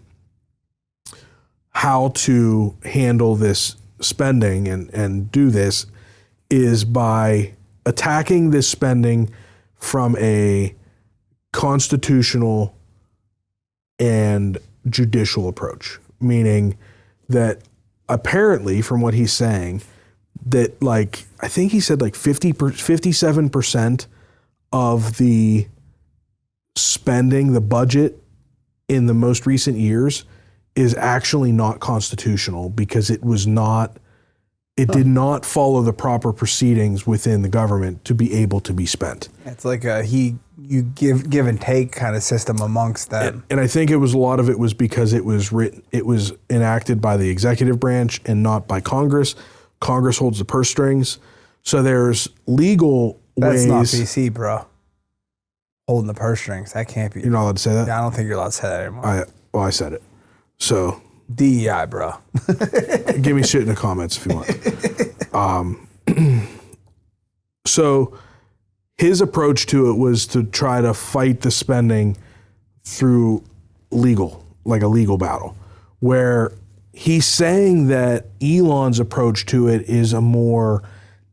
how to handle this spending and do this is by attacking this spending from a constitutional and judicial approach, meaning that apparently, from what he's saying, that I think he said 57% of the spending, the budget in the most recent years is actually not constitutional because it did not follow the proper proceedings within the government to be able to be spent. It's like you give and take kind of system amongst them. And I think a lot of it was because it was enacted by the executive branch and not by Congress. Congress holds the purse strings. So there's legal ways. That's not PC, bro. Holding the purse strings. That can't be. You're not allowed to say that? I don't think you're allowed to say that anymore. I said it. So DEI, bro. Give me shit in the comments if you want. So his approach to it was to try to fight the spending through a legal battle, where he's saying that Elon's approach to it is a more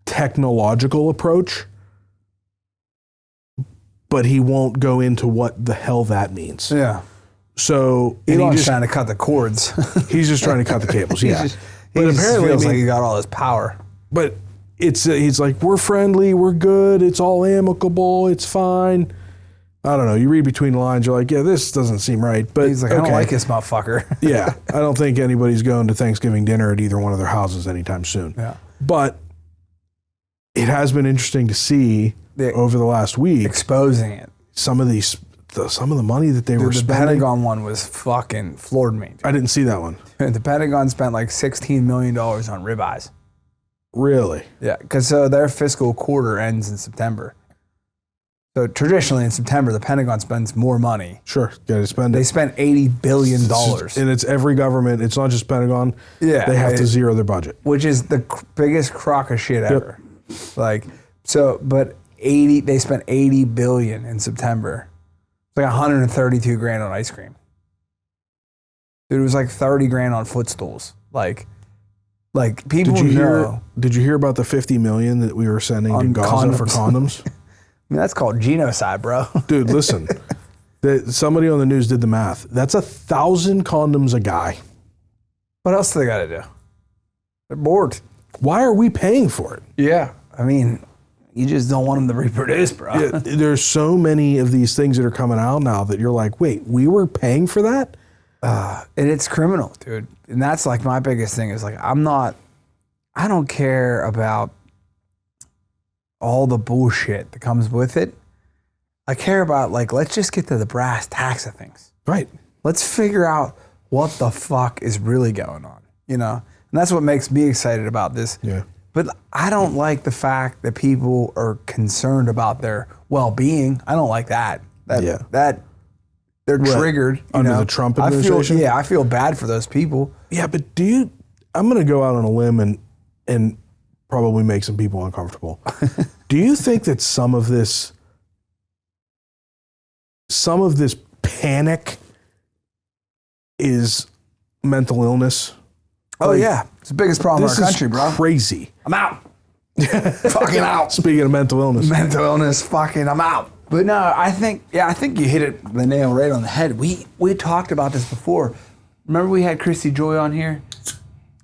technological approach, but he won't go into what the hell that means. Yeah. So Elon's trying to cut the cords. He's just trying to cut the cables. Yeah. But apparently feels like he got all his power. but he's like, we're friendly, we're good, it's all amicable, it's fine. I don't know. You read between the lines, you're like, yeah, this doesn't seem right. But he's like, I don't like this motherfucker. Yeah, I don't think anybody's going to Thanksgiving dinner at either one of their houses anytime soon. Yeah. But it has been interesting to see over the last week exposing it. Some of the money that they were the spending. The Pentagon one was fucking floored me. Dude. I didn't see that one. The Pentagon spent like $16 million on ribeyes. Really? Yeah, because their fiscal quarter ends in September. So traditionally in September, the Pentagon spends more money. Sure, got to spend it. They spent $80 billion. And it's every government. It's not just Pentagon. Yeah. They have to zero their budget. Which is the biggest crock of shit ever. Like, but they spent $80 billion in September. It's like $132,000 on ice cream. Dude, it was like $30,000 on footstools. Like people know. Did you hear about the $50 million that we were sending to Gaza for condoms? I mean, that's called genocide, bro. Dude, listen. Somebody on the news did the math. That's 1,000 condoms a guy. What else do they got to do? They're bored. Why are we paying for it? Yeah. I mean, you just don't want them to reproduce, bro. Yeah, there's so many of these things that are coming out now that you're like, wait, we were paying for that? And it's criminal, dude. And that's like my biggest thing is like, I don't care about all the bullshit that comes with it. I care about like, let's just get to the brass tacks of things. Right. Let's figure out what the fuck is really going on, you know? And that's what makes me excited about this. Yeah. But I don't like the fact that people are concerned about their well-being. I don't like that. That they're triggered under the Trump administration. I feel bad for those people. Yeah, but I'm going to go out on a limb and probably make some people uncomfortable. Do you think that some of this panic is mental illness? Oh yeah, it's the biggest problem in our country, bro. Crazy. I'm out. Fucking out. Speaking of mental illness. Mental illness, fucking I'm out. But no, I think you hit the nail right on the head. We talked about this before. Remember we had Christy Joy on here?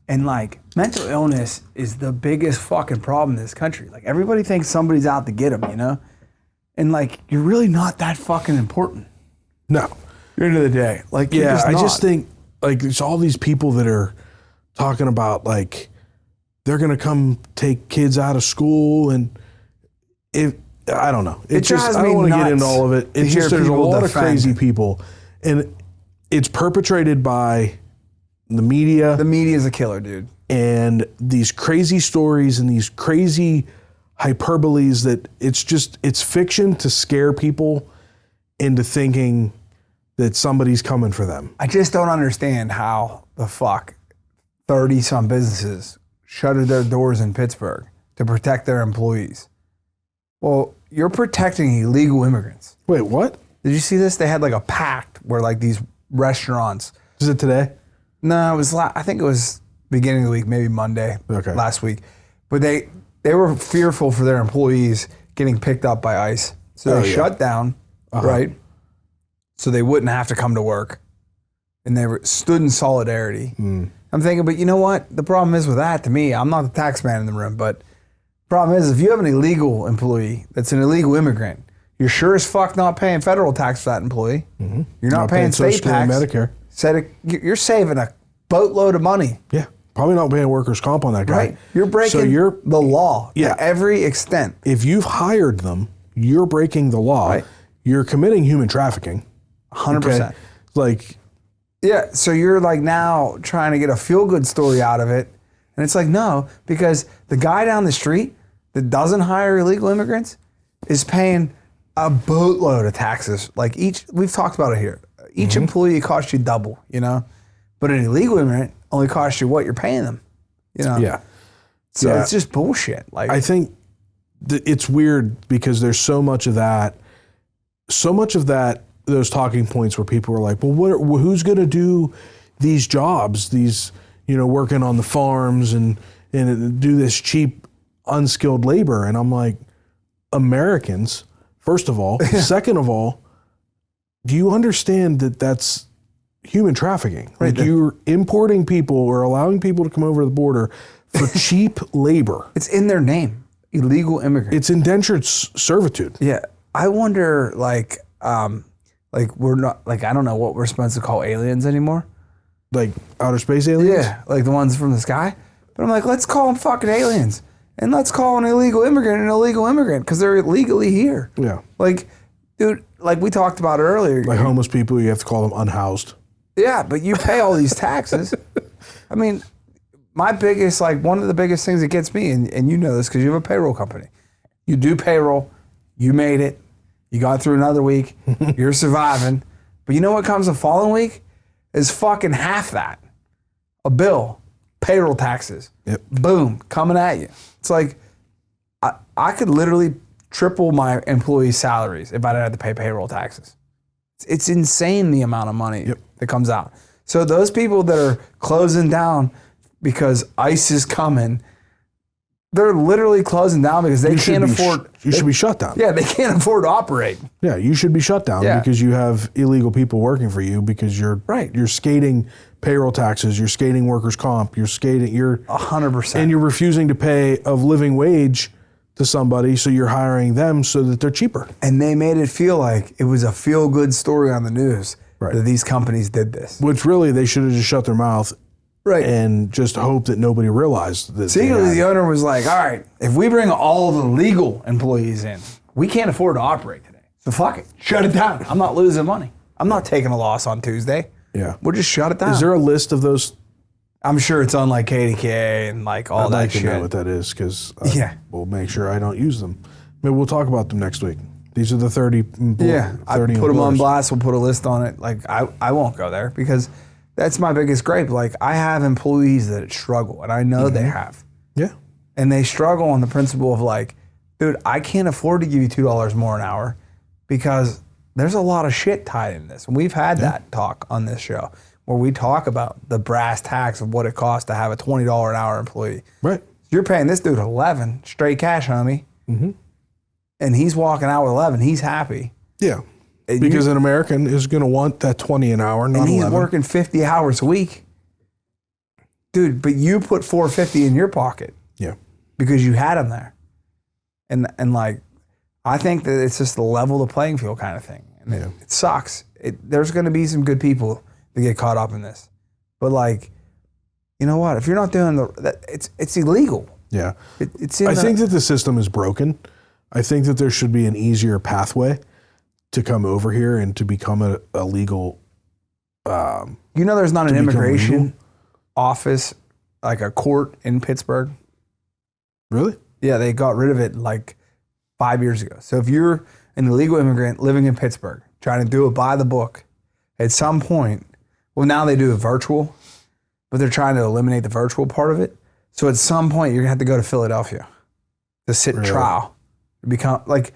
And like, mental illness is the biggest fucking problem in this country. Like, everybody thinks somebody's out to get them, you know? And like, you're really not that fucking important. No. At the end of the day. Like, yeah, I just think, like, there's all these people that are talking about, like, they're going to come take kids out of school. And I don't know. I don't want to get into all of it. It's just, there's a lot of crazy people. And it's perpetrated by the media. The media is a killer, dude. And these crazy stories and these crazy hyperboles that it's fiction to scare people into thinking that somebody's coming for them. I just don't understand how the fuck 30-some businesses shuttered their doors in Pittsburgh to protect their employees. Well, you're protecting illegal immigrants. Wait, what? Did you see this? They had like a pact where like these restaurants. Is it today? No, it was. I think it was beginning of the week, maybe Monday, last week. But they were fearful for their employees getting picked up by ICE, so they shut down, right? So they wouldn't have to come to work, and they stood in solidarity. I'm thinking, but you know what? The problem is with that. To me, I'm not the tax man in the room, but the problem is if you have an illegal employee that's an illegal immigrant, you're sure as fuck not paying federal tax for that employee. You're not paying state tax. Medicare. You're saving a boatload of money. Yeah, probably not paying workers' comp on that guy. Right. You're breaking the law to every extent. If you've hired them, you're breaking the law. Right. You're committing human trafficking. 100%. Okay? Like, yeah, so you're like now trying to get a feel-good story out of it. And it's like, no, because the guy down the street that doesn't hire illegal immigrants is paying a boatload of taxes. Like we've talked about it here. Each employee costs you double, you know? But an illegal immigrant only costs you what you're paying them, you know? Yeah. So it's just bullshit. Like, I think it's weird because there's so much of that, those talking points where people are like, well, who's going to do these jobs, these, you know, working on the farms and do this cheap, unskilled labor? And I'm like, Americans, first of all. Second of all, do you understand that that's human trafficking? Right. Like, you're importing people or allowing people to come over the border, for cheap labor. It's in their name. Illegal immigrant. It's indentured servitude. Yeah. I wonder, like we're not, like, I don't know what we're supposed to call aliens anymore. Like outer space aliens? Yeah. Like the ones from the sky. But I'm like, let's call them fucking aliens. And let's call an illegal immigrant an illegal immigrant because they're illegally here. Yeah. Like, dude, like we talked about earlier. Like homeless people, you have to call them unhoused. Yeah, but you pay all these taxes. I mean, my biggest, like one of the biggest things that gets me, and you know this because you have a payroll company. You do payroll. You made it. You got through another week. You're surviving. But you know what comes the following week? Is fucking half that. A payroll taxes. Yep. Boom, coming at you. It's like, I could literally triple my employees' salaries if I didn't have to pay payroll taxes. It's insane the amount of money that comes out. So those people that are closing down because ICE is coming, they're literally closing down because they can't afford. You should be shut down. Yeah, they can't afford to operate. Yeah, you should be shut down because you have illegal people working for you because you're skating payroll taxes, you're skating workers' comp, you're 100%. And you're refusing to pay a living wage to somebody, so you're hiring them so that they're cheaper. And they made it feel like it was a feel-good story on the news that these companies did this. Which really, they should have just shut their mouth and just hope that nobody realized that. Secretly, the owner was like, all right, if we bring all the legal employees in, we can't afford to operate today. So fuck it. Shut it down. I'm not losing money. I'm not taking a loss on Tuesday. Yeah. We'll just shut it down. Is there a list of those? I'm sure it's on like KDK and like all that shit. I'd like to know what that is because we'll make sure I don't use them. Maybe we'll talk about them next week. These are the 30 I put them on blast. We'll put a list on it. Like I won't go there because that's my biggest gripe. Like I have employees that struggle and I know they have. Yeah. And they struggle on the principle of like, dude, I can't afford to give you $2 more an hour because there's a lot of shit tied in this. And we've had that talk on this show where we talk about the brass tacks of what it costs to have a $20 an hour employee. Right. You're paying this dude 11 straight cash, homie. Mm-hmm. And he's walking out with 11. He's happy. Yeah. Because an American is going to want that 20 an hour, not 11. And he's working 50 hours a week. Dude, but you put $450 in your pocket. Yeah. Because you had him there. And like, I think that it's just the level the playing field kind of thing. And it sucks. There's going to be some good people that get caught up in this. But like, you know what? If you're not doing it's illegal. Yeah. I think that the system is broken. I think that there should be an easier pathway to come over here and to become a legal. There's not an immigration office, like a court in Pittsburgh. Really? Yeah, they got rid of it like 5 years ago. So if you're an illegal immigrant living in Pittsburgh, trying to do it by the book, at some point, well, now they do it virtual, but they're trying to eliminate the virtual part of it. So at some point, you're gonna have to go to Philadelphia to sit trial. Become like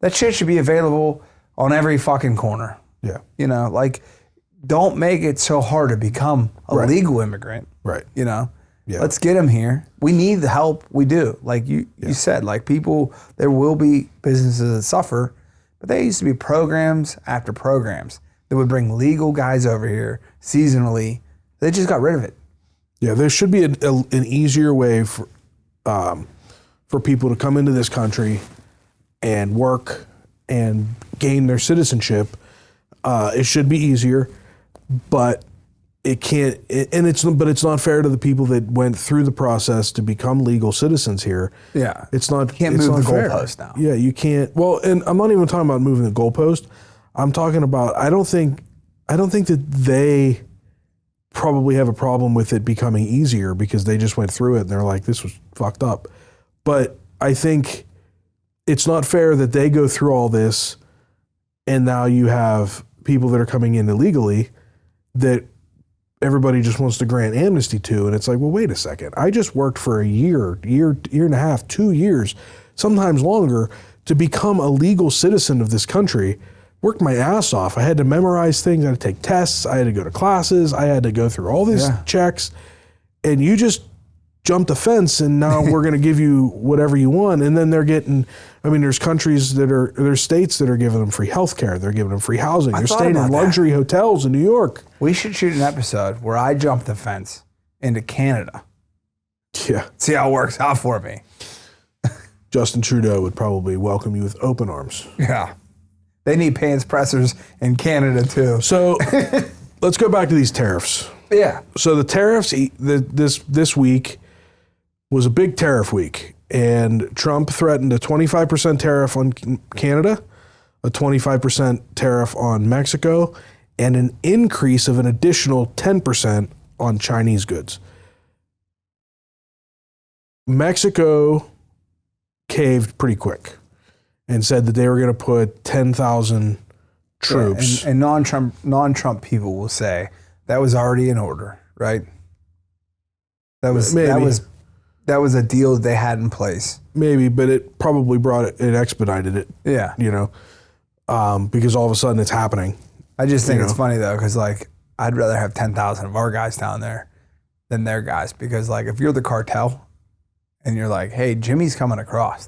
that shit should be available on every fucking corner. Yeah. Don't make it so hard to become a legal immigrant. Right. Yeah. Let's get them here. We need the help. We do. Like you said, like people, there will be businesses that suffer, but there used to be programs after programs that would bring legal guys over here seasonally. They just got rid of it. Yeah, there should be an easier way for people to come into this country and work and gain their citizenship. It should be easier, but it can't. But it's not fair to the people that went through the process to become legal citizens here. Yeah, it's not. You can't move the goalpost now. Yeah, you can't. Well, and I'm not even talking about moving the goalpost. I'm talking about. I don't think that they probably have a problem with it becoming easier because they just went through it and they're like, this was fucked up. But I think it's not fair that they go through all this and now you have people that are coming in illegally that everybody just wants to grant amnesty to. And it's like, well, wait a second. I just worked for a year and a half, 2 years, sometimes longer to become a legal citizen of this country. Worked my ass off. I had to memorize things. I had to take tests. I had to go to classes. I had to go through all these checks. And you just jumped the fence and now we're going to give you whatever you want. And then they're getting, there's there's states that are giving them free healthcare. They're giving them free housing. They're staying in luxury hotels in New York. We should shoot an episode where I jumped the fence into Canada. Yeah. See how it works out for me. Justin Trudeau would probably welcome you with open arms. Yeah. They need pants pressers in Canada too. So let's go back to these tariffs. Yeah. So the tariffs this week was a big tariff week, and Trump threatened a 25% tariff on Canada, a 25% tariff on Mexico, and an increase of an additional 10% on Chinese goods. Mexico caved pretty quick and said that they were going to put 10,000 troops. Yeah, and non-Trump people will say that was already in order, right? That was a deal they had in place. Maybe, but it probably it expedited it. Yeah. Because all of a sudden it's happening. I just think it's funny though, because like I'd rather have 10,000 of our guys down there than their guys, because like if you're the cartel and you're like, hey, Jimmy's coming across.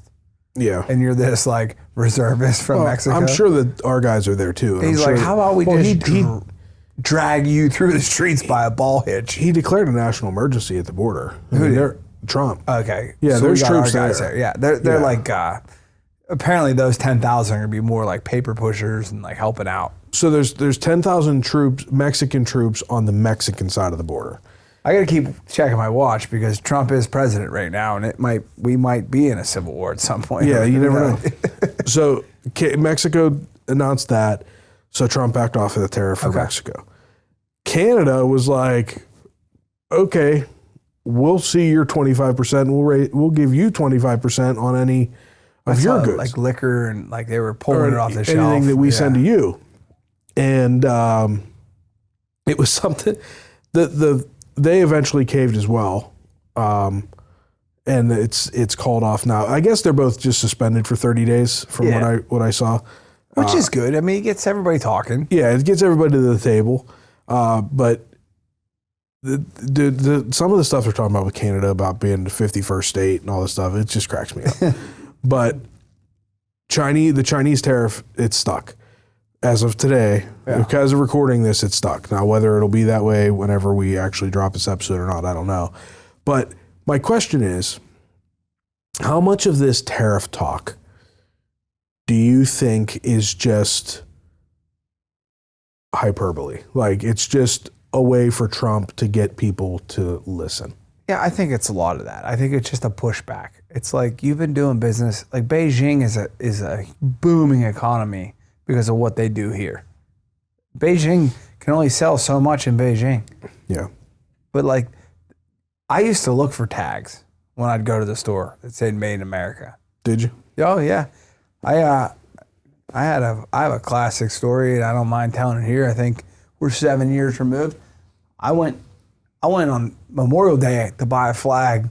Yeah. And you're this like reservist from Mexico. I'm sure that our guys are there too. He's like, how about we drag you through the streets by a ball hitch? He declared a national emergency at the border. Trump. Okay. Yeah, so there's troops there. Yeah, they're like, apparently those 10,000 are going to be more like paper pushers and like helping out. So there's 10,000 troops, Mexican troops on the Mexican side of the border. I got to keep checking my watch because Trump is president right now, and we might be in a civil war at some point. Yeah, you never know. So Mexico announced that, so Trump backed off of the tariff for Mexico. Canada was like, okay, we'll see your 25%. We'll give you 25% on any of your goods, like liquor, and like they were pulling it off the shelf. Anything that we send to you, and it was something that they eventually caved as well, and it's called off now. I guess they're both just suspended for 30 days from what I saw, which is good. I mean, it gets everybody talking. Yeah, it gets everybody to the table, but. Some of the stuff they're talking about with Canada about being the 51st state and all this stuff, it just cracks me up. But the Chinese tariff, it's stuck. As of today, because of recording this, it's stuck. Now, whether it'll be that way whenever we actually drop this episode or not, I don't know. But my question is, how much of this tariff talk do you think is just hyperbole? Like, it's just a way for Trump to get people to listen? Yeah, I think it's a lot of that. I think it's just a pushback. It's like you've been doing business. Like Beijing is a booming economy because of what they do here. Beijing can only sell so much in Beijing. Yeah. But like, I used to look for tags when I'd go to the store that said "Made in America." Did you? Oh yeah. I have a classic story, and I don't mind telling it here. I think we're 7 years removed. I went on Memorial Day to buy a flag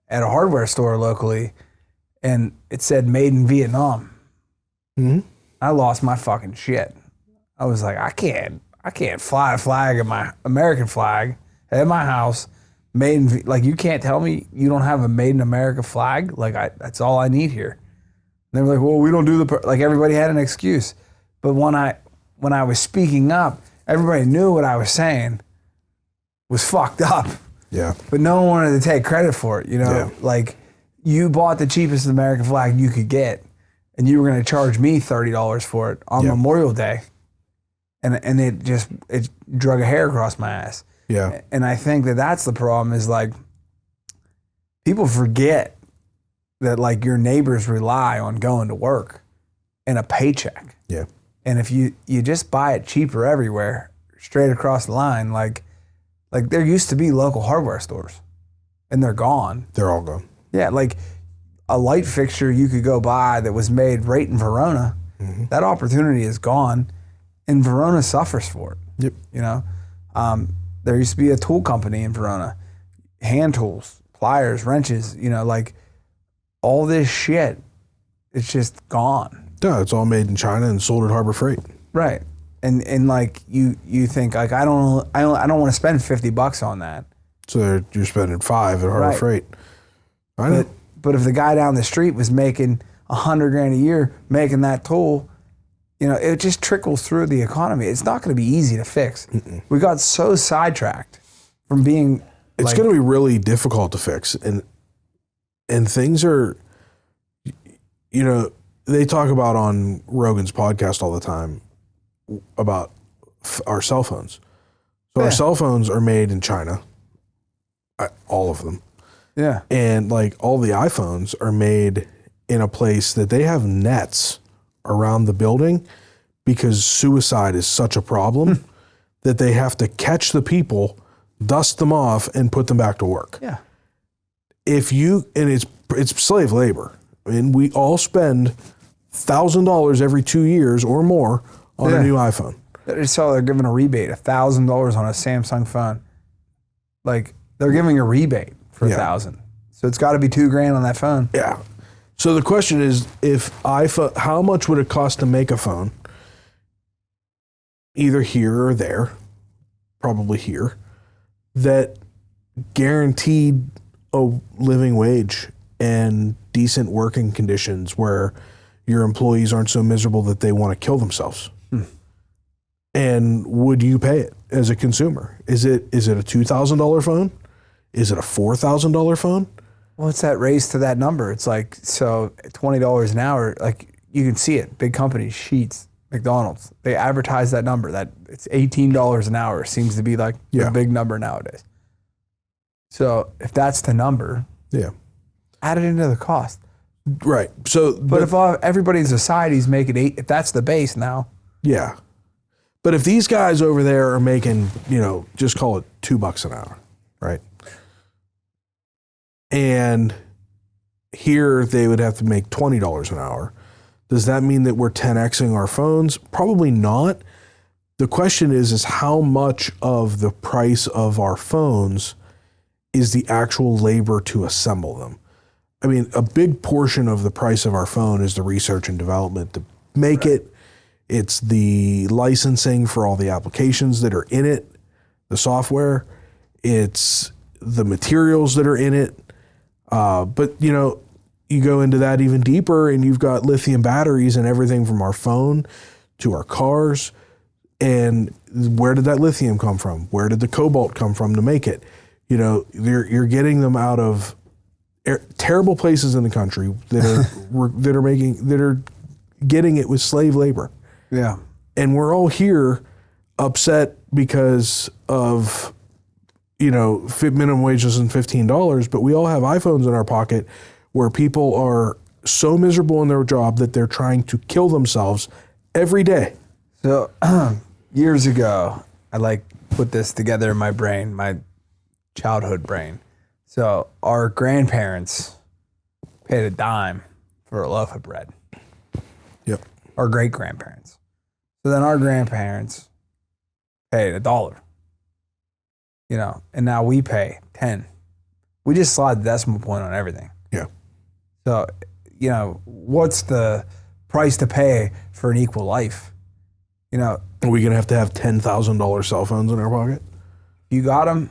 at a hardware store locally, and it said "Made in Vietnam." Mm-hmm. I lost my fucking shit. I was like, I can't fly a flag of my American flag at my house. Like, you can't tell me you don't have a Made in America flag. Like, that's all I need here. And they were like, well, we don't do like everybody had an excuse. But when I was speaking up, everybody knew what I was saying was fucked up. Yeah. But no one wanted to take credit for it, Yeah. Like, you bought the cheapest American flag you could get, and you were going to charge me $30 for it on Memorial Day. And it drug a hair across my ass. Yeah. And I think that's the problem, is like, people forget that like your neighbors rely on going to work and a paycheck. Yeah. And if you just buy it cheaper everywhere, straight across the line, like there used to be local hardware stores, and they're gone. They're all gone. Yeah, like a light fixture you could go buy that was made right in Verona, that opportunity is gone, and Verona suffers for it. Yep. There used to be a tool company in Verona, hand tools, pliers, wrenches, like all this shit, it's just gone. Yeah, it's all made in China and sold at Harbor Freight. Right. And like you think like I don't want to spend $50 on that. So you're spending $5 at Harbor Freight. I know. But if the guy down the street was making $100,000 a year making that tool, it just trickles through the economy. It's not going to be easy to fix. We got so sidetracked from being It's going to be really difficult to fix. And things are, they talk about on Rogan's podcast all the time about our cell phones. So our cell phones are made in China, all of them. Yeah. And like all the iPhones are made in a place that they have nets around the building because suicide is such a problem that they have to catch the people, dust them off, and put them back to work. Yeah. It's slave labor. I mean, we all spend $1,000 every 2 years or more on a new iPhone. I saw they're giving a rebate, $1,000 on a Samsung phone. Like they're giving a rebate for $1,000. So it's got to be $2,000 on that phone. Yeah. So the question is, how much would it cost to make a phone? Either here or there, probably here, that guaranteed a living wage and decent working conditions where your employees aren't so miserable that they want to kill themselves. And would you pay it as a consumer? Is it a $2,000 phone? Is it a $4,000 phone? Well, it's that race to that number. It's like, so $20 an hour, like you can see it. Big companies, Sheetz, McDonald's, they advertise that number. That it's $18 an hour seems to be like the big number nowadays. So if that's the number, add it into the cost. Right. So, but if everybody in society is making if that's the base now. Yeah. But if these guys over there are making, just call it $2 an hour, right? And here they would have to make $20 an hour. Does that mean that we're 10xing our phones? Probably not. The question is how much of the price of our phones is the actual labor to assemble them? I mean, a big portion of the price of our phone is the research and development to make it. It's the licensing for all the applications that are in it, the software. It's the materials that are in it. But, you go into that even deeper and you've got lithium batteries and everything from our phone to our cars. And where did that lithium come from? Where did the cobalt come from to make it? You're getting them out of terrible places in the country that are getting it with slave labor. Yeah. And we're all here upset because of, minimum wage isn't $15, but we all have iPhones in our pocket where people are so miserable in their job that they're trying to kill themselves every day. So years ago, I put this together in my brain, my childhood brain. So our grandparents paid a dime for a loaf of bread. Yep. Our great grandparents. So then our grandparents paid $1. And now we pay 10. We just slide the decimal point on everything. Yeah. So, what's the price to pay for an equal life? Are we going to have $10,000 cell phones in our pocket? You got them.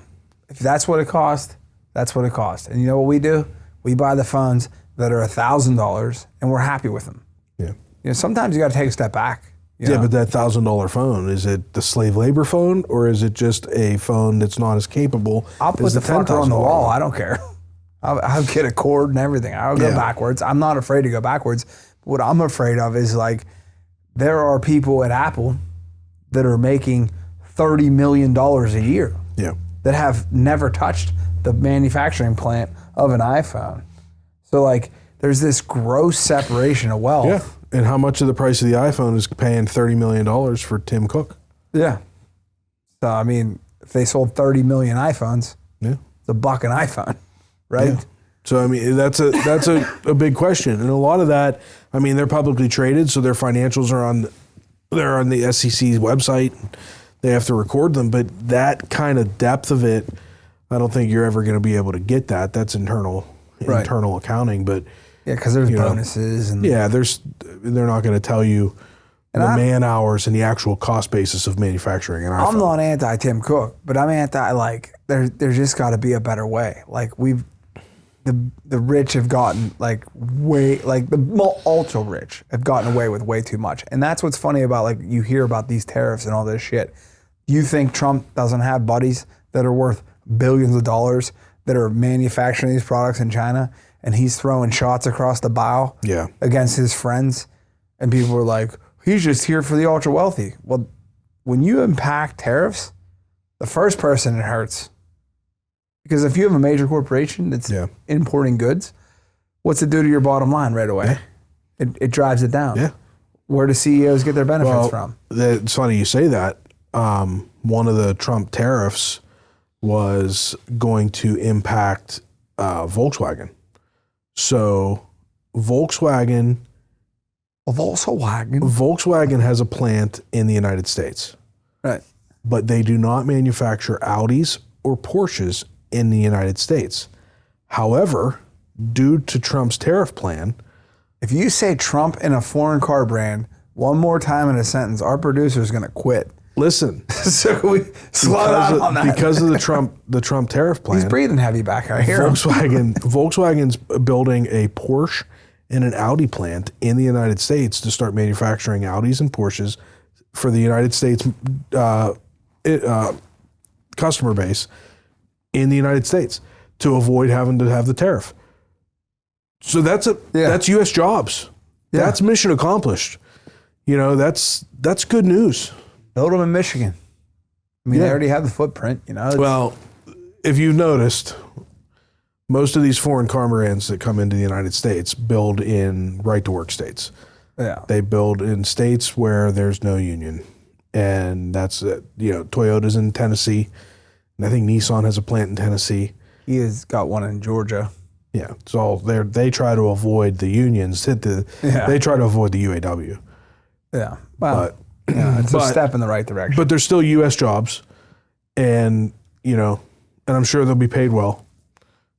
If that's what it costs, that's what it costs. And you know what we do? We buy the phones that are $1,000 and we're happy with them. Yeah. Sometimes you got to take a step back. Yeah, but that $1,000 phone, is it the slave labor phone or is it just a phone that's not as capable? I'll put the fucker on the wall. I don't care. I'll get a cord and everything. I'll go backwards. I'm not afraid to go backwards. What I'm afraid of is there are people at Apple that are making $30 million a year. Yeah. That have never touched the manufacturing plant of an iPhone. So there's this gross separation of wealth. Yeah. And how much of the price of the iPhone is paying $30 million for Tim Cook? Yeah. So, if they sold 30 million iPhones, it's $1 an iPhone, right? Yeah. So, that's a big question. And a lot of that, they're publicly traded, so their financials are on the SEC's website. They have to record them. But that kind of depth of it, I don't think you're ever going to be able to get that. That's internal accounting. But yeah, because there's bonuses and they're not going to tell you the man hours and the actual cost basis of manufacturing an iPhone. I'm not anti Tim Cook, but I'm anti there's just got to be a better way. The rich have gotten the ultra rich have gotten away with way too much, and that's what's funny about you hear about these tariffs and all this shit. You think Trump doesn't have buddies that are worth billions of dollars that are manufacturing these products in China, and he's throwing shots across the bow against his friends, and people were like, he's just here for the ultra wealthy. Well, when you impact tariffs, the first person it hurts. Because if you have a major corporation that's importing goods, what's it do to your bottom line right away? It drives it down. Yeah. Where do CEOs get their benefits from? It's funny you say that. One of the Trump tariffs was going to impact Volkswagen. So Volkswagen has a plant in the United States. Right. But they do not manufacture Audis or Porsches in the United States. However, due to Trump's tariff plan, if you say Trump in a foreign car brand one more time in a sentence, our producer is going to quit. Listen, so we slow down on that. Because of the Trump tariff plan. He's breathing heavy back out here. Volkswagen's building a Porsche and an Audi plant in the United States to start manufacturing Audis and Porsches for the United States customer base in the United States to avoid having to have the tariff. So that's U.S. jobs. Yeah. That's mission accomplished. That's good news. Build them in Michigan. I mean, they already have the footprint. Well, if you've noticed, most of these foreign car brands that come into the United States build in right-to-work states. Yeah, they build in states where there's no union, and that's Toyota's in Tennessee. And I think Nissan has a plant in Tennessee. He has got one in Georgia. Yeah, so they try to avoid the unions. They try to avoid the UAW. Yeah, well, it's a step in the right direction. But there's still U.S. jobs, and I'm sure they'll be paid well.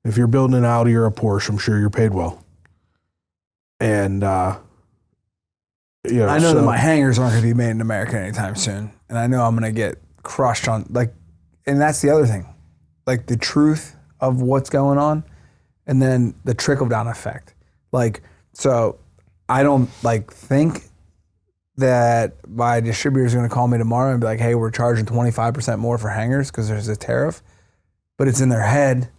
If you're building an Audi or a Porsche, I'm sure you're paid well. And I know that my hangers aren't going to be made in America anytime soon, and I know I'm going to get crushed on and that's the other thing, the truth of what's going on, and then the trickle down effect. So I don't think that my distributor is going to call me tomorrow and be like, hey, we're charging 25% more for hangers because there's a tariff, but it's in their head.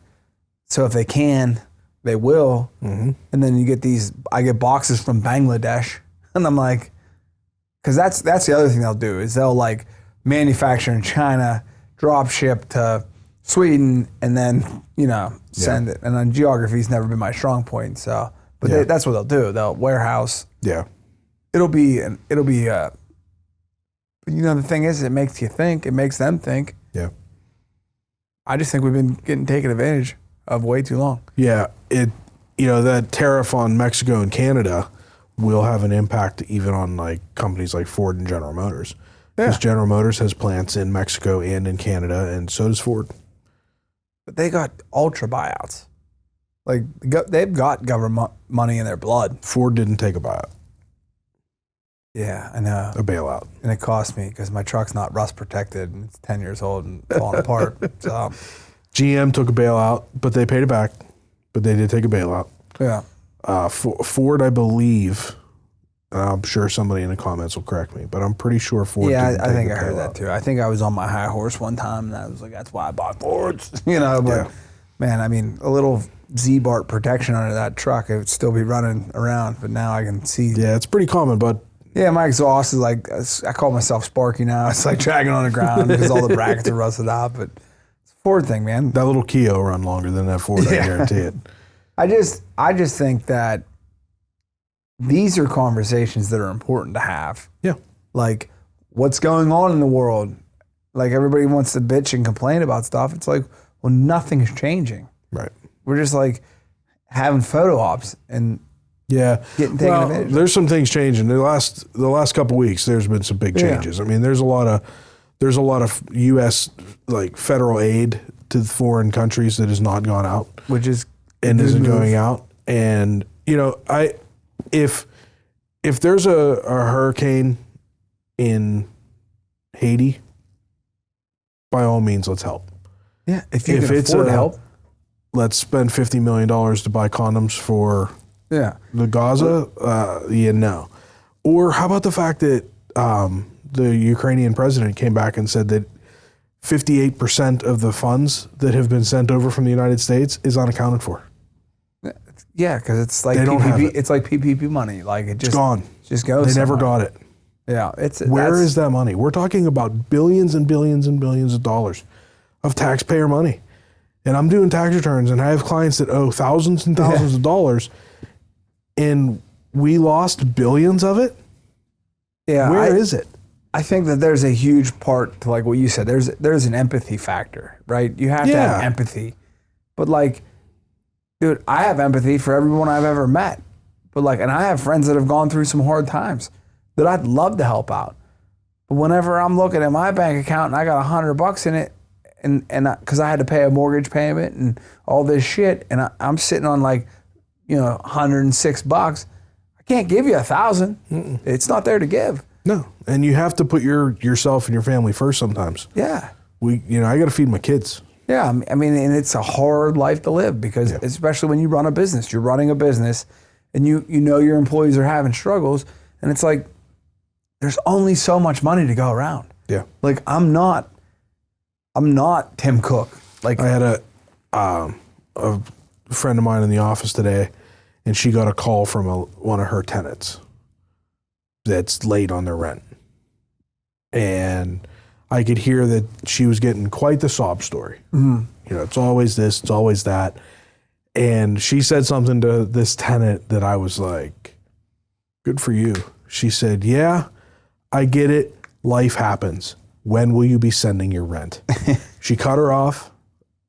So if they can, they will. Mm-hmm. And then you get I get boxes from Bangladesh, and I'm like, because that's the other thing they'll do is they'll manufacture in China, drop ship to Sweden, and then send it. And then geography's never been my strong point. So, but that's what they'll do. They'll warehouse. Yeah. But the thing is, it makes you think. It makes them think. Yeah. I just think we've been getting taken advantage of way too long. Yeah. That tariff on Mexico and Canada will have an impact even on companies like Ford and General Motors. Because General Motors has plants in Mexico and in Canada, and so does Ford. But they got ultra buyouts. They've got government money in their blood. Ford didn't take a buyout. Yeah, I know. A bailout. And it cost me because my truck's not rust protected and it's 10 years old and falling apart. So GM took a bailout, but they paid it back. But they did take a bailout. Yeah. Ford, I believe, I'm sure somebody in the comments will correct me, but I'm pretty sure Ford didn't I think I heard that too. I think I was on my high horse one time and I was like, that's why I bought Fords. But man, I mean, a little Z-Bart protection under that truck, it would still be running around, but now I can see. Yeah, it's pretty common, but yeah, my exhaust is I call myself Sparky now. It's dragging on the ground because all the brackets are rusted out. But it's a Ford thing, man. That little Kia will run longer than that Ford, I guarantee it. I just think that these are conversations that are important to have. Yeah. What's going on in the world? Everybody wants to bitch and complain about stuff. It's well, nothing's changing. Right. We're just having photo ops and getting taken advantage of. There's some things changing. The last couple of weeks, there's been some big changes. I mean, there's a lot of U.S. federal aid to foreign countries that has not gone out, which is and isn't going out. And if there's a hurricane in Haiti, by all means, let's help. Yeah, if you can afford help, let's spend $50 million to buy condoms for the Gaza. No. Or how about the fact that the Ukrainian president came back and said that 58% of the funds that have been sent over from the United States is unaccounted for. Yeah, because it's like They don't have PPP. it. It's like PPP money. Like it just It's gone. Just goes. They never somewhere. got it. Yeah, Where is that money? We're talking about billions and billions and billions of dollars of taxpayer money. And I'm doing tax returns, and I have clients that owe thousands and thousands of dollars, and we lost billions of it? Yeah, Where is it? I think that there's a huge part to like what you said. There's an empathy factor, right? You have to have empathy. But like, dude, I have empathy for everyone I've ever met. But like, and I have friends that have gone through some hard times that I'd love to help out. But whenever I'm looking at my bank account and I got $100 in it, and because I had to pay a mortgage payment and all this shit, and I'm sitting on like, $106, I can't give you $1,000. It's not there to give. No. And you have to put yourself and your family first sometimes. Yeah. I got to feed my kids. Yeah, I mean, and it's a hard life to live because especially when you run a business, you're running a business and you know your employees are having struggles, and it's like there's only so much money to go around. Yeah. Like I'm not Tim Cook. Like I had a friend of mine in the office today, and she got a call from one of her tenants that's late on their rent. And I could hear that she was getting quite the sob story. Mm-hmm. It's always this, it's always that. And she said something to this tenant that I was like, good for you. She said, yeah, I get it. Life happens. When will you be sending your rent? She cut her off.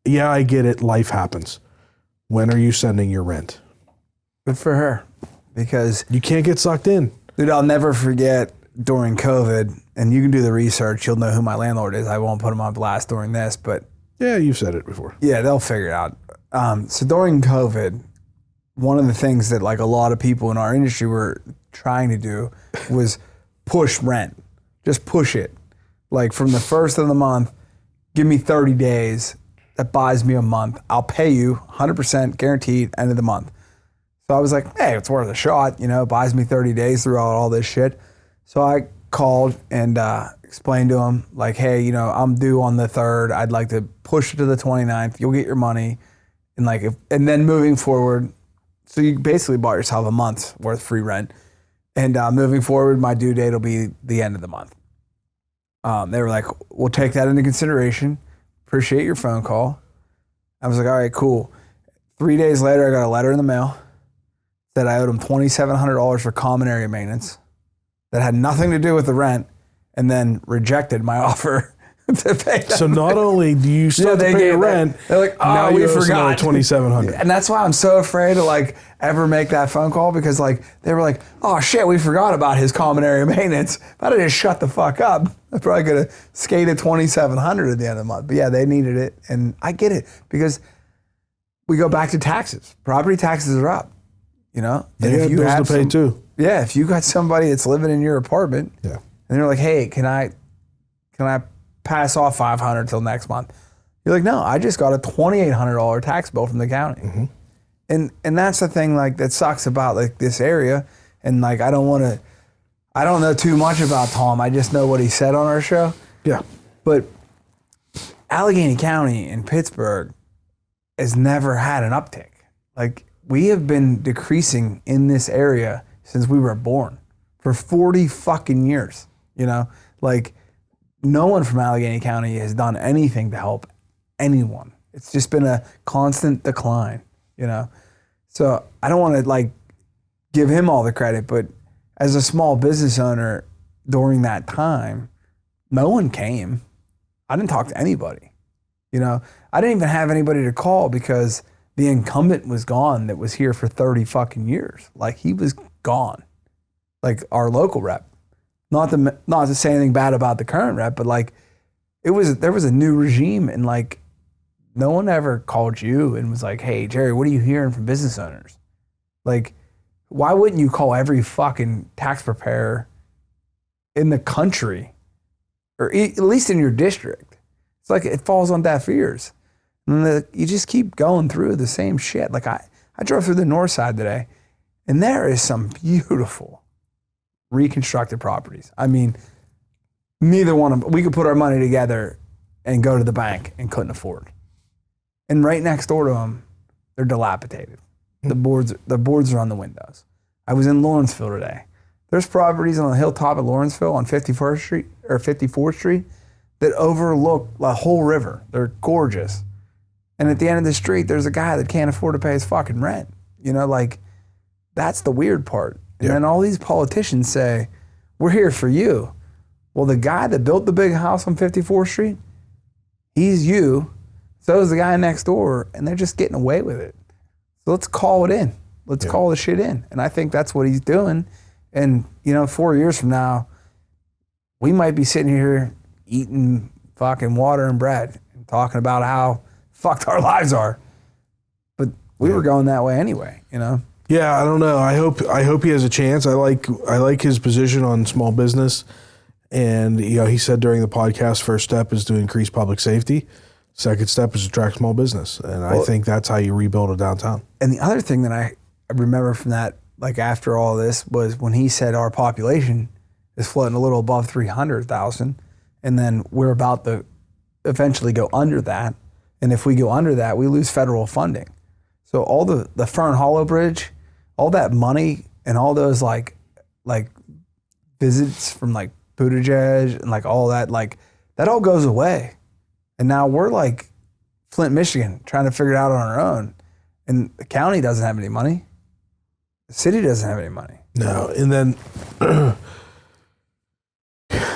Yeah, I get it. Life happens. When are you sending your rent? good for her, because you can't get sucked in. Dude, I'll never forget during COVID, and you can do the research. You'll know who my landlord is. I won't put him on blast during this, but Yeah, you've said it before. yeah, they'll figure it out. So during COVID, one of the things that like a lot of people in our industry were trying to do was push rent. Just push it. Like from the first of the month, give me 30 days. That buys me a month. I'll pay you 100% guaranteed end of the month. So I was like, hey, it's worth a shot. You know, it buys me 30 days throughout all this shit. So I called and explained to him like, hey, you know, I'm due on the 3rd. I'd like to push it to the 29th. You'll get your money. And like, and then moving forward, so you basically bought yourself a month's worth of free rent. And moving forward, my due date will be the end of the month. They were like, we'll take that into consideration. Appreciate your phone call. I was like, all right, cool. 3 days later, I got a letter in the mail that I owed them $2,700 for common area maintenance that had nothing to do with the rent, and then rejected my offer to pay them. So not only do you still have to they pay gave your that- rent, They're like, oh, now we you owe us another forgot. $2,700. And that's why I'm so afraid to like ever make that phone call, because like they were like, oh shit, we forgot about his common area maintenance. If I'd have just shut the fuck up, I probably could have skated $2,700 at the end of the month. But yeah, they needed it, and I get it, because we go back to taxes. Property taxes are up, you know. They And have bills to pay too. yeah, if you got somebody that's living in your apartment, Yeah. and they're like, hey, can I pass off $500 till next month? You're like, no, I just got a $2,800 tax bill from the county. Mm-hmm. And that's the thing like that sucks about like this area. And like I don't know too much about Tom. I just know what he said on our show. Yeah. But Allegheny County in Pittsburgh has never had an uptick. Like we have been decreasing in this area since we were born for 40 fucking years. You know, like no one from Allegheny County has done anything to help anyone. It's just been a constant decline, you know? So I don't want to like give him all the credit, but as a small business owner during that time, no one came. I didn't talk to anybody, you know? I didn't even have anybody to call because the incumbent was gone that was here for 30 fucking years. Like he was gone, like our local rep. Not to say anything bad about the current rep, but like there was a new regime, and like no one ever called you and was like, hey, Jerry, what are you hearing from business owners? Like, why wouldn't you call every fucking tax preparer in the country, or at least in your district? It's like it falls on deaf ears. And you just keep going through the same shit. Like I drove through the north side today, and there is some beautiful reconstructed properties. I mean, neither one of them, we could put our money together and go to the bank and couldn't afford. And right next door to them, they're dilapidated. The boards are on the windows. I was in Lawrenceville today. There's properties on the hilltop of Lawrenceville on 51st Street or 54th Street that overlook the whole river. They're gorgeous. And at the end of the street, there's a guy that can't afford to pay his fucking rent. You know, like, that's the weird part. And then all these politicians say, we're here for you. Well, the guy that built the big house on 54th Street, he's you. So is the guy next door, and they're just getting away with it. So let's call it in. Let's call the shit in. And I think that's what he's doing. And, 4 years from now, we might be sitting here eating fucking water and bread and talking about how fucked our lives are. But we were going that way anyway, Yeah, I don't know. I hope he has a chance. I like his position on small business. And, he said during the podcast, first step is to increase public safety. Second step is to attract small business. And I think that's how you rebuild a downtown. And the other thing that I remember from that, like after all this, was when he said our population is floating a little above 300,000, and then we're about to eventually go under that. And if we go under that, we lose federal funding. So all the Fern Hollow Bridge, all that money and all those like visits from like Buttigieg and like all that, like that all goes away. And now we're like Flint, Michigan, trying to figure it out on our own. And the county doesn't have any money. The city doesn't have any money. No. And then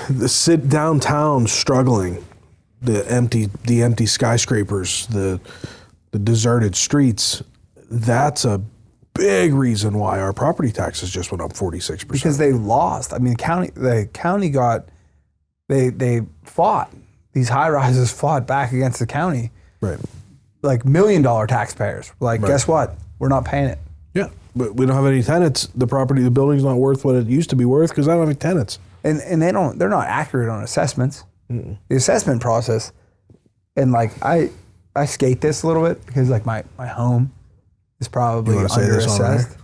the downtown struggling, the empty skyscrapers, the deserted streets, that's a big reason why our property taxes just went up 46%. Because they lost. I mean, the county got, they fought. These high rises fought back against the county. Right. Like $1 million taxpayers. Like, guess what? We're not paying it. Yeah. But we don't have any tenants. The building's not worth what it used to be worth because I don't have any tenants. And they're not accurate on assessments. Mm-mm. The assessment process, and like I skate this a little bit because like my home is probably under-assessed.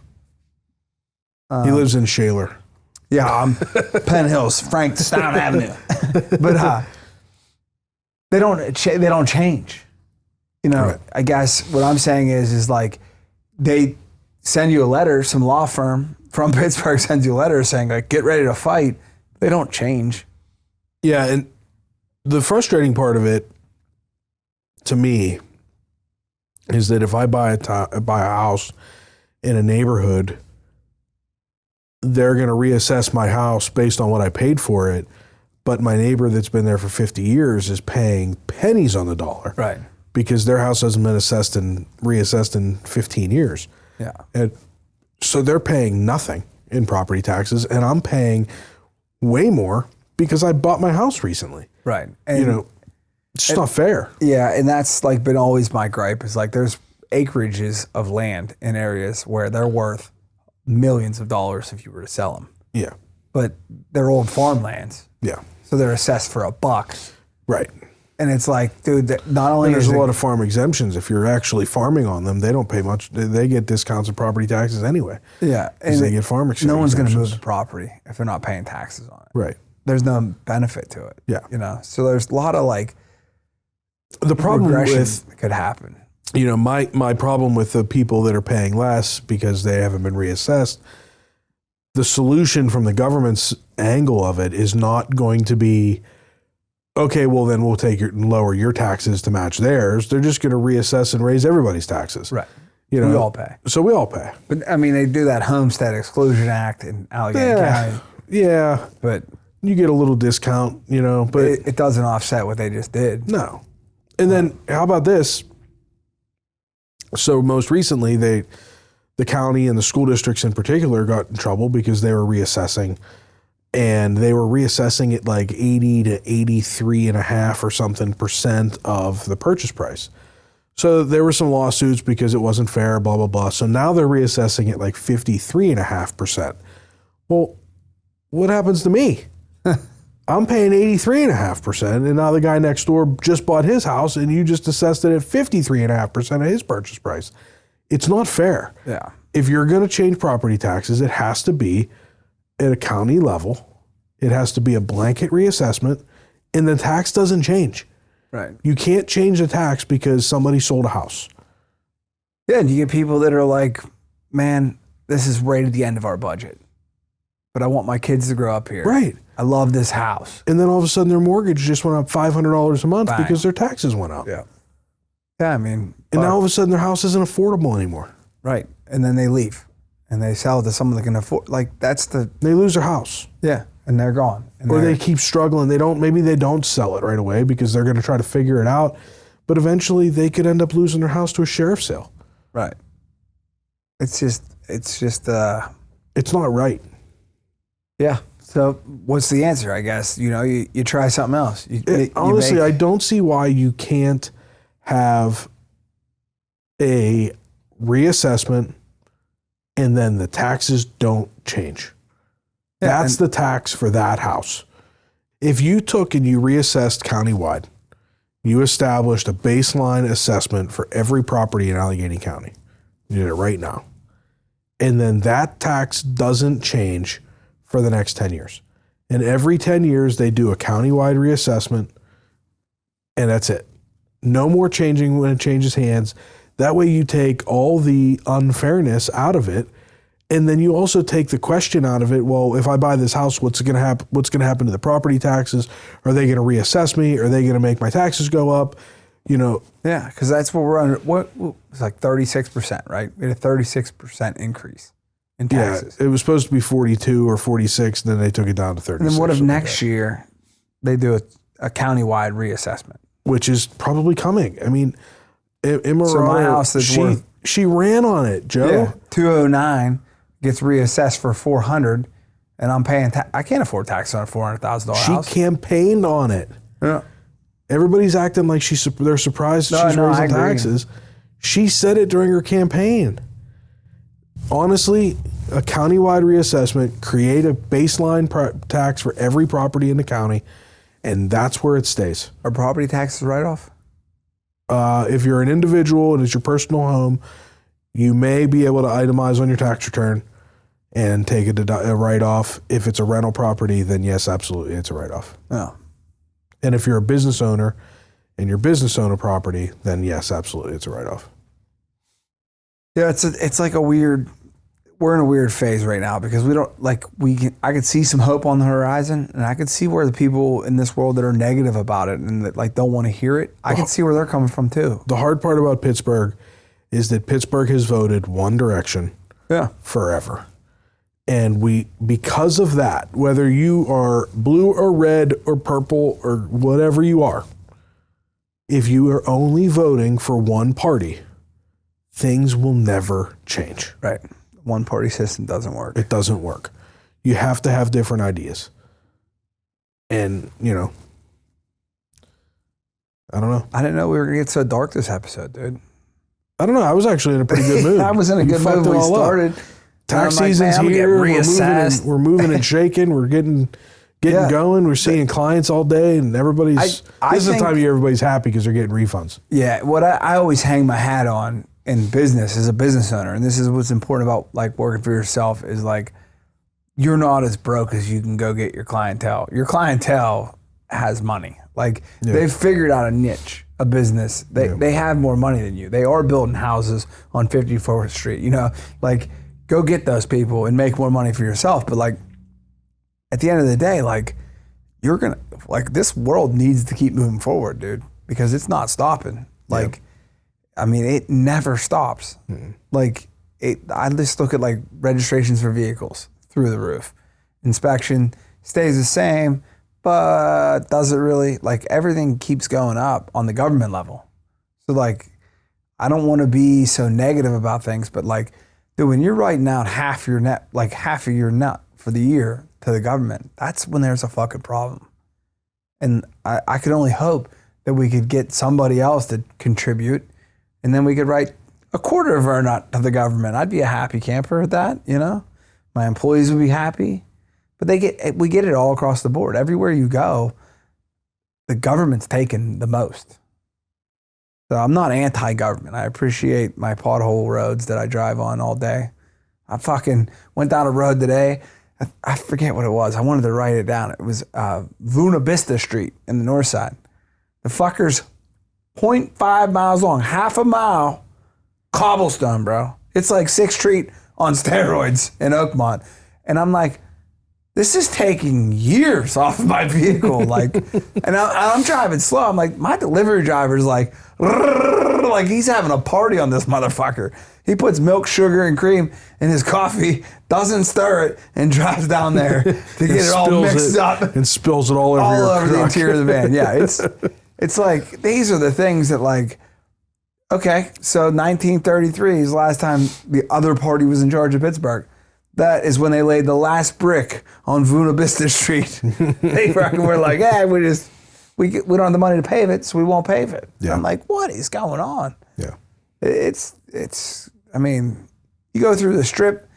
He lives in Shaler. Yeah, I'm Penn Hills, Frankstown Avenue. But they don't change. Right. I guess what I'm saying is like they send you a letter, some law firm from Pittsburgh sends you a letter saying like get ready to fight. They don't change. Yeah, and the frustrating part of it to me is that if I buy a house in a neighborhood, they're going to reassess my house based on what I paid for it, but my neighbor that's been there for 50 years is paying pennies on the dollar. Right. Because their house hasn't been reassessed in 15 years. Yeah. And so they're paying nothing in property taxes, and I'm paying way more because I bought my house recently. Right. And it's not fair. Yeah, and that's like been always my gripe is like there's acreages of land in areas where they're worth millions of dollars if you were to sell them. Yeah. But they're old farmlands. Yeah. So they're assessed for $1. Right. And it's like, dude, not only there's a lot of farm exemptions. If you're actually farming on them, they don't pay much. They get discounts of property taxes anyway. Yeah. And they get farm exemptions. No one's going to move the property if they're not paying taxes on it. Right. There's no benefit to it. Yeah. So there's a lot of like the problem with could happen. My problem with the people that are paying less because they haven't been reassessed, the solution from the government's angle of it is not going to be, okay, well then we'll lower your taxes to match theirs. They're just going to reassess and raise everybody's taxes. Right. We all pay. So we all pay. But I mean, they do that Homestead Exclusion Act in Allegheny County. Yeah. But you get a little discount, but it doesn't offset what they just did. No. And then how about this? So most recently, the county and the school districts in particular got in trouble because they were reassessing, and they were reassessing it like 80 to 83.5 or something % of the purchase price. So there were some lawsuits because it wasn't fair, blah, blah, blah. So now they're reassessing it like 53.5%. Well, what happens to me? I'm paying 83.5%, and now the guy next door just bought his house, and you just assessed it at 53.5% of his purchase price. It's not fair. Yeah. If you're going to change property taxes, it has to be at a county level. It has to be a blanket reassessment, and the tax doesn't change. Right. You can't change the tax because somebody sold a house. Yeah, and you get people that are like, man, this is right at the end of our budget, but I want my kids to grow up here. Right. I love this house. And then all of a sudden their mortgage just went up $500 a month Bang. because their taxes went up. Yeah. Yeah, I mean. And now all of a sudden their house isn't affordable anymore. Right. And then they leave and they sell it to someone that can afford. Like, They lose their house. Yeah. And they're gone. And or they keep struggling. Maybe they don't sell it right away because they're going to try to figure it out. But eventually they could end up losing their house to a sheriff's sale. Right. It's just. It's not right. Yeah. So what's the answer? I guess, you try something else. Honestly, I don't see why you can't have a reassessment and then the taxes don't change. Yeah, That's the tax for that house. If you took and you reassessed countywide, you established a baseline assessment for every property in Allegheny County. You did it right now. And then that tax doesn't change for the next 10 years. And every 10 years, they do a countywide reassessment, and that's it. No more changing when it changes hands. That way you take all the unfairness out of it, and then you also take the question out of it, well, if I buy this house, what's going to happen to the property taxes? Are they going to reassess me? Are they going to make my taxes go up? Yeah, because that's what we're under. It's like 36%, right? We had a 36% increase in taxes. Yeah, it was supposed to be 42 or 46, and then they took it down to 36. And then what if next year they do a countywide reassessment? Which is probably coming. I mean, Emma So my house is worth, she ran on it, Joe. yeah, 209 gets reassessed for 400, and I'm paying. I can't afford tax on a $400,000 house. She campaigned on it. Yeah. Everybody's acting like they're surprised she's raising taxes. She said it during her campaign. Honestly, a countywide reassessment, create a baseline tax for every property in the county, and that's where it stays. Are property taxes write-off? If you're an individual and it's your personal home, you may be able to itemize on your tax return and take a write-off. If it's a rental property, then yes, absolutely, it's a write-off. No. And if you're a business owner and your business owner property, then yes, absolutely, it's a write-off. Yeah, it's like we're in a weird phase right now because I could see some hope on the horizon, and I could see where the people in this world that are negative about it and that don't want to hear it, I can see where they're coming from too. The hard part about Pittsburgh is that Pittsburgh has voted one direction forever. And because of that, whether you are blue or red or purple or whatever you are, if you are only voting for one party, things will never change. Right. One party system doesn't work. It doesn't work. You have to have different ideas. And, I don't know. I didn't know we were going to get so dark this episode, dude. I don't know. I was actually in a pretty good mood. I was in a good mood when we started. Tax season's here. We're moving and shaking. We're getting going. We're seeing clients all day, and everybody's. This is the time of year everybody's happy because they're getting refunds. Yeah, what I always hang my hat on in business as a business owner, and this is what's important about working for yourself, is you're not as broke as you can go get your clientele. Your clientele has money. They've figured out a niche, a business. They have more money than you. They are building houses on 54th Street. Go get those people and make more money for yourself. But at the end of the day, you're gonna this world needs to keep moving forward, dude, because it's not stopping. I mean, it never stops. Mm-hmm. I just look at registrations for vehicles through the roof. Inspection stays the same, but does it really? Everything keeps going up on the government level. So I don't want to be so negative about things, but dude, when you're writing out half of your net for the year to the government, that's when there's a fucking problem. And I could only hope that we could get somebody else to contribute, and then we could write a quarter of our nut to the government. I'd be a happy camper at that, My employees would be happy. But we get it all across the board. Everywhere you go, the government's taking the most. So I'm not anti-government. I appreciate my pothole roads that I drive on all day. I fucking went down a road today. I forget what it was. I wanted to write it down. It was Vuna Vista Street in the north side. The fucker's 0.5 miles long, half a mile, cobblestone, bro. It's like 6th Street on steroids in Oakmont. And I'm like, this is taking years off of my vehicle. Like, and I'm driving slow. I'm like, my delivery driver's like he's having a party on this motherfucker. He puts milk, sugar, and cream in his coffee, doesn't stir it, and drives down there to get it all mixed up. And spills it all over the interior of the van. Yeah, it's like, these are the things that like, okay, so 1933 is the last time the other party was in charge of Pittsburgh. That is when they laid the last brick on Buena Vista Street. They fucking were like, hey, we don't have the money to pave it, so we won't pave it. Yeah. I'm like, what is going on? Yeah. I mean, you go through the strip,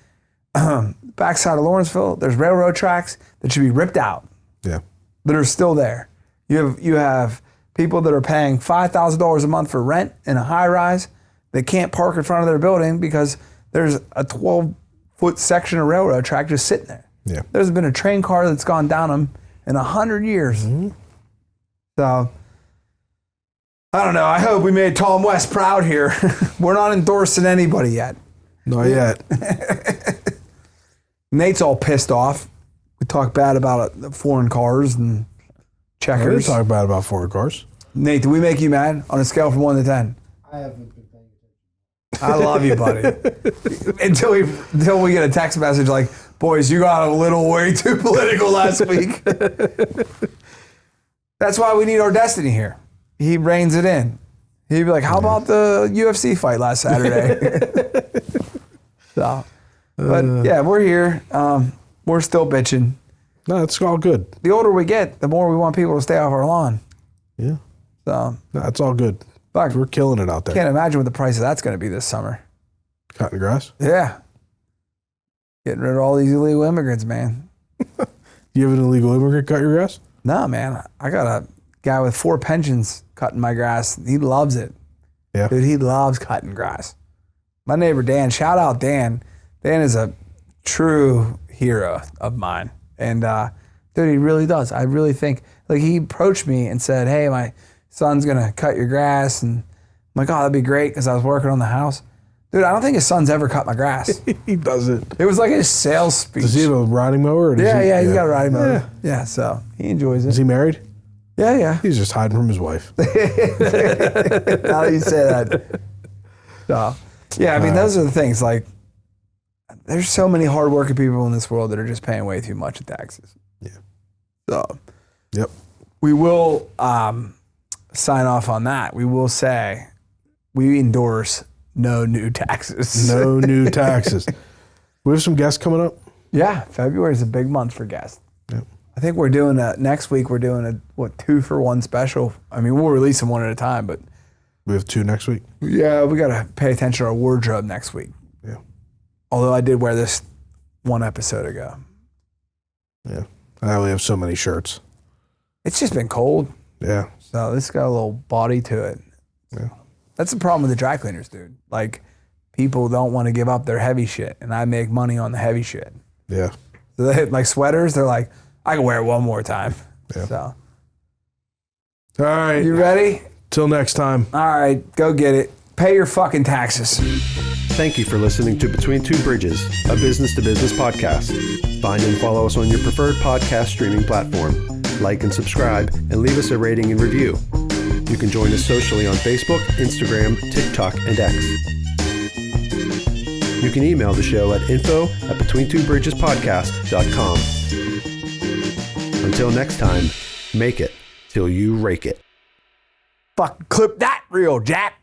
backside of Lawrenceville, there's railroad tracks that should be ripped out. Yeah. That are still there. You have people that are paying $5,000 a month for rent in a high rise that can't park in front of their building because there's a 12-foot section of railroad track just sitting there. Yeah. There's been a train car that's gone down them in 100 years. Mm-hmm. So, I don't know. I hope we made Tom West proud here. We're not endorsing anybody yet. Not yet. Nate's all pissed off. We talk bad about foreign cars and checkers. We talk bad about foreign cars. Nate, did we make you mad on a scale from 1 to 10? I haven't been paying attention. I love you, buddy. until we get a text message like, boys, you got a little way too political last week. That's why we need our Destiny here. He reins it in. He'd be like, how about the UFC fight last Saturday? So, but yeah, we're here. We're still bitching. No, it's all good. The older we get, the more we want people to stay off our lawn. Yeah. So no, it's all good. Fuck, we're killing it out there. Can't imagine what the price of that's going to be this summer. Cutting grass? Yeah. Getting rid of all these illegal immigrants, man. You have an illegal immigrant cut your grass? No, man. I got a guy with 4 pensions cutting my grass. He loves it. Yeah. Dude, he loves cutting grass. My neighbor Dan, shout out Dan. Dan is a true hero of mine. And dude, he really does. I really think, like, he approached me and said, hey, my son's going to cut your grass. And I'm like, oh, that'd be great, because I was working on the house. Dude, I don't think his son's ever cut my grass. He doesn't. It was like his sales speech. Does he have a riding mower? Or he's got a riding mower. Yeah, so he enjoys it. Is he married? Yeah. He's just hiding from his wife. Now that you say that. So, yeah, I mean, those are the things. Like, there's so many hardworking people in this world that are just paying way too much in taxes. Yeah. So, yep. We will sign off on that. We will say we endorse no new taxes. No new taxes. We have some guests coming up. Yeah, February is a big month for guests. Yep. I think we're doing next week. We're doing a 2-for-1 special. I mean, we'll release them one at a time, but we have 2 next week. Yeah, we got to pay attention to our wardrobe next week. Yeah. Although I did wear this 1 episode ago. Yeah. I only have so many shirts. It's just been cold. Yeah. So this got a little body to it. Yeah. That's the problem with the dry cleaners, dude. Like, people don't want to give up their heavy shit, and I make money on the heavy shit. Yeah. So they like sweaters. They're like, I can wear it one more time. Yeah. So. All right. You ready? Till next time. All right. Go get it. Pay your fucking taxes. Thank you for listening to Between Two Bridges, a business-to-business podcast. Find and follow us on your preferred podcast streaming platform. Like and subscribe, and leave us a rating and review. You can join us socially on Facebook, Instagram, TikTok, and X. You can email the show at info@betweentwobridgespodcast.com. Until next time, make it till you rake it. Fuck, clip that reel, Jack.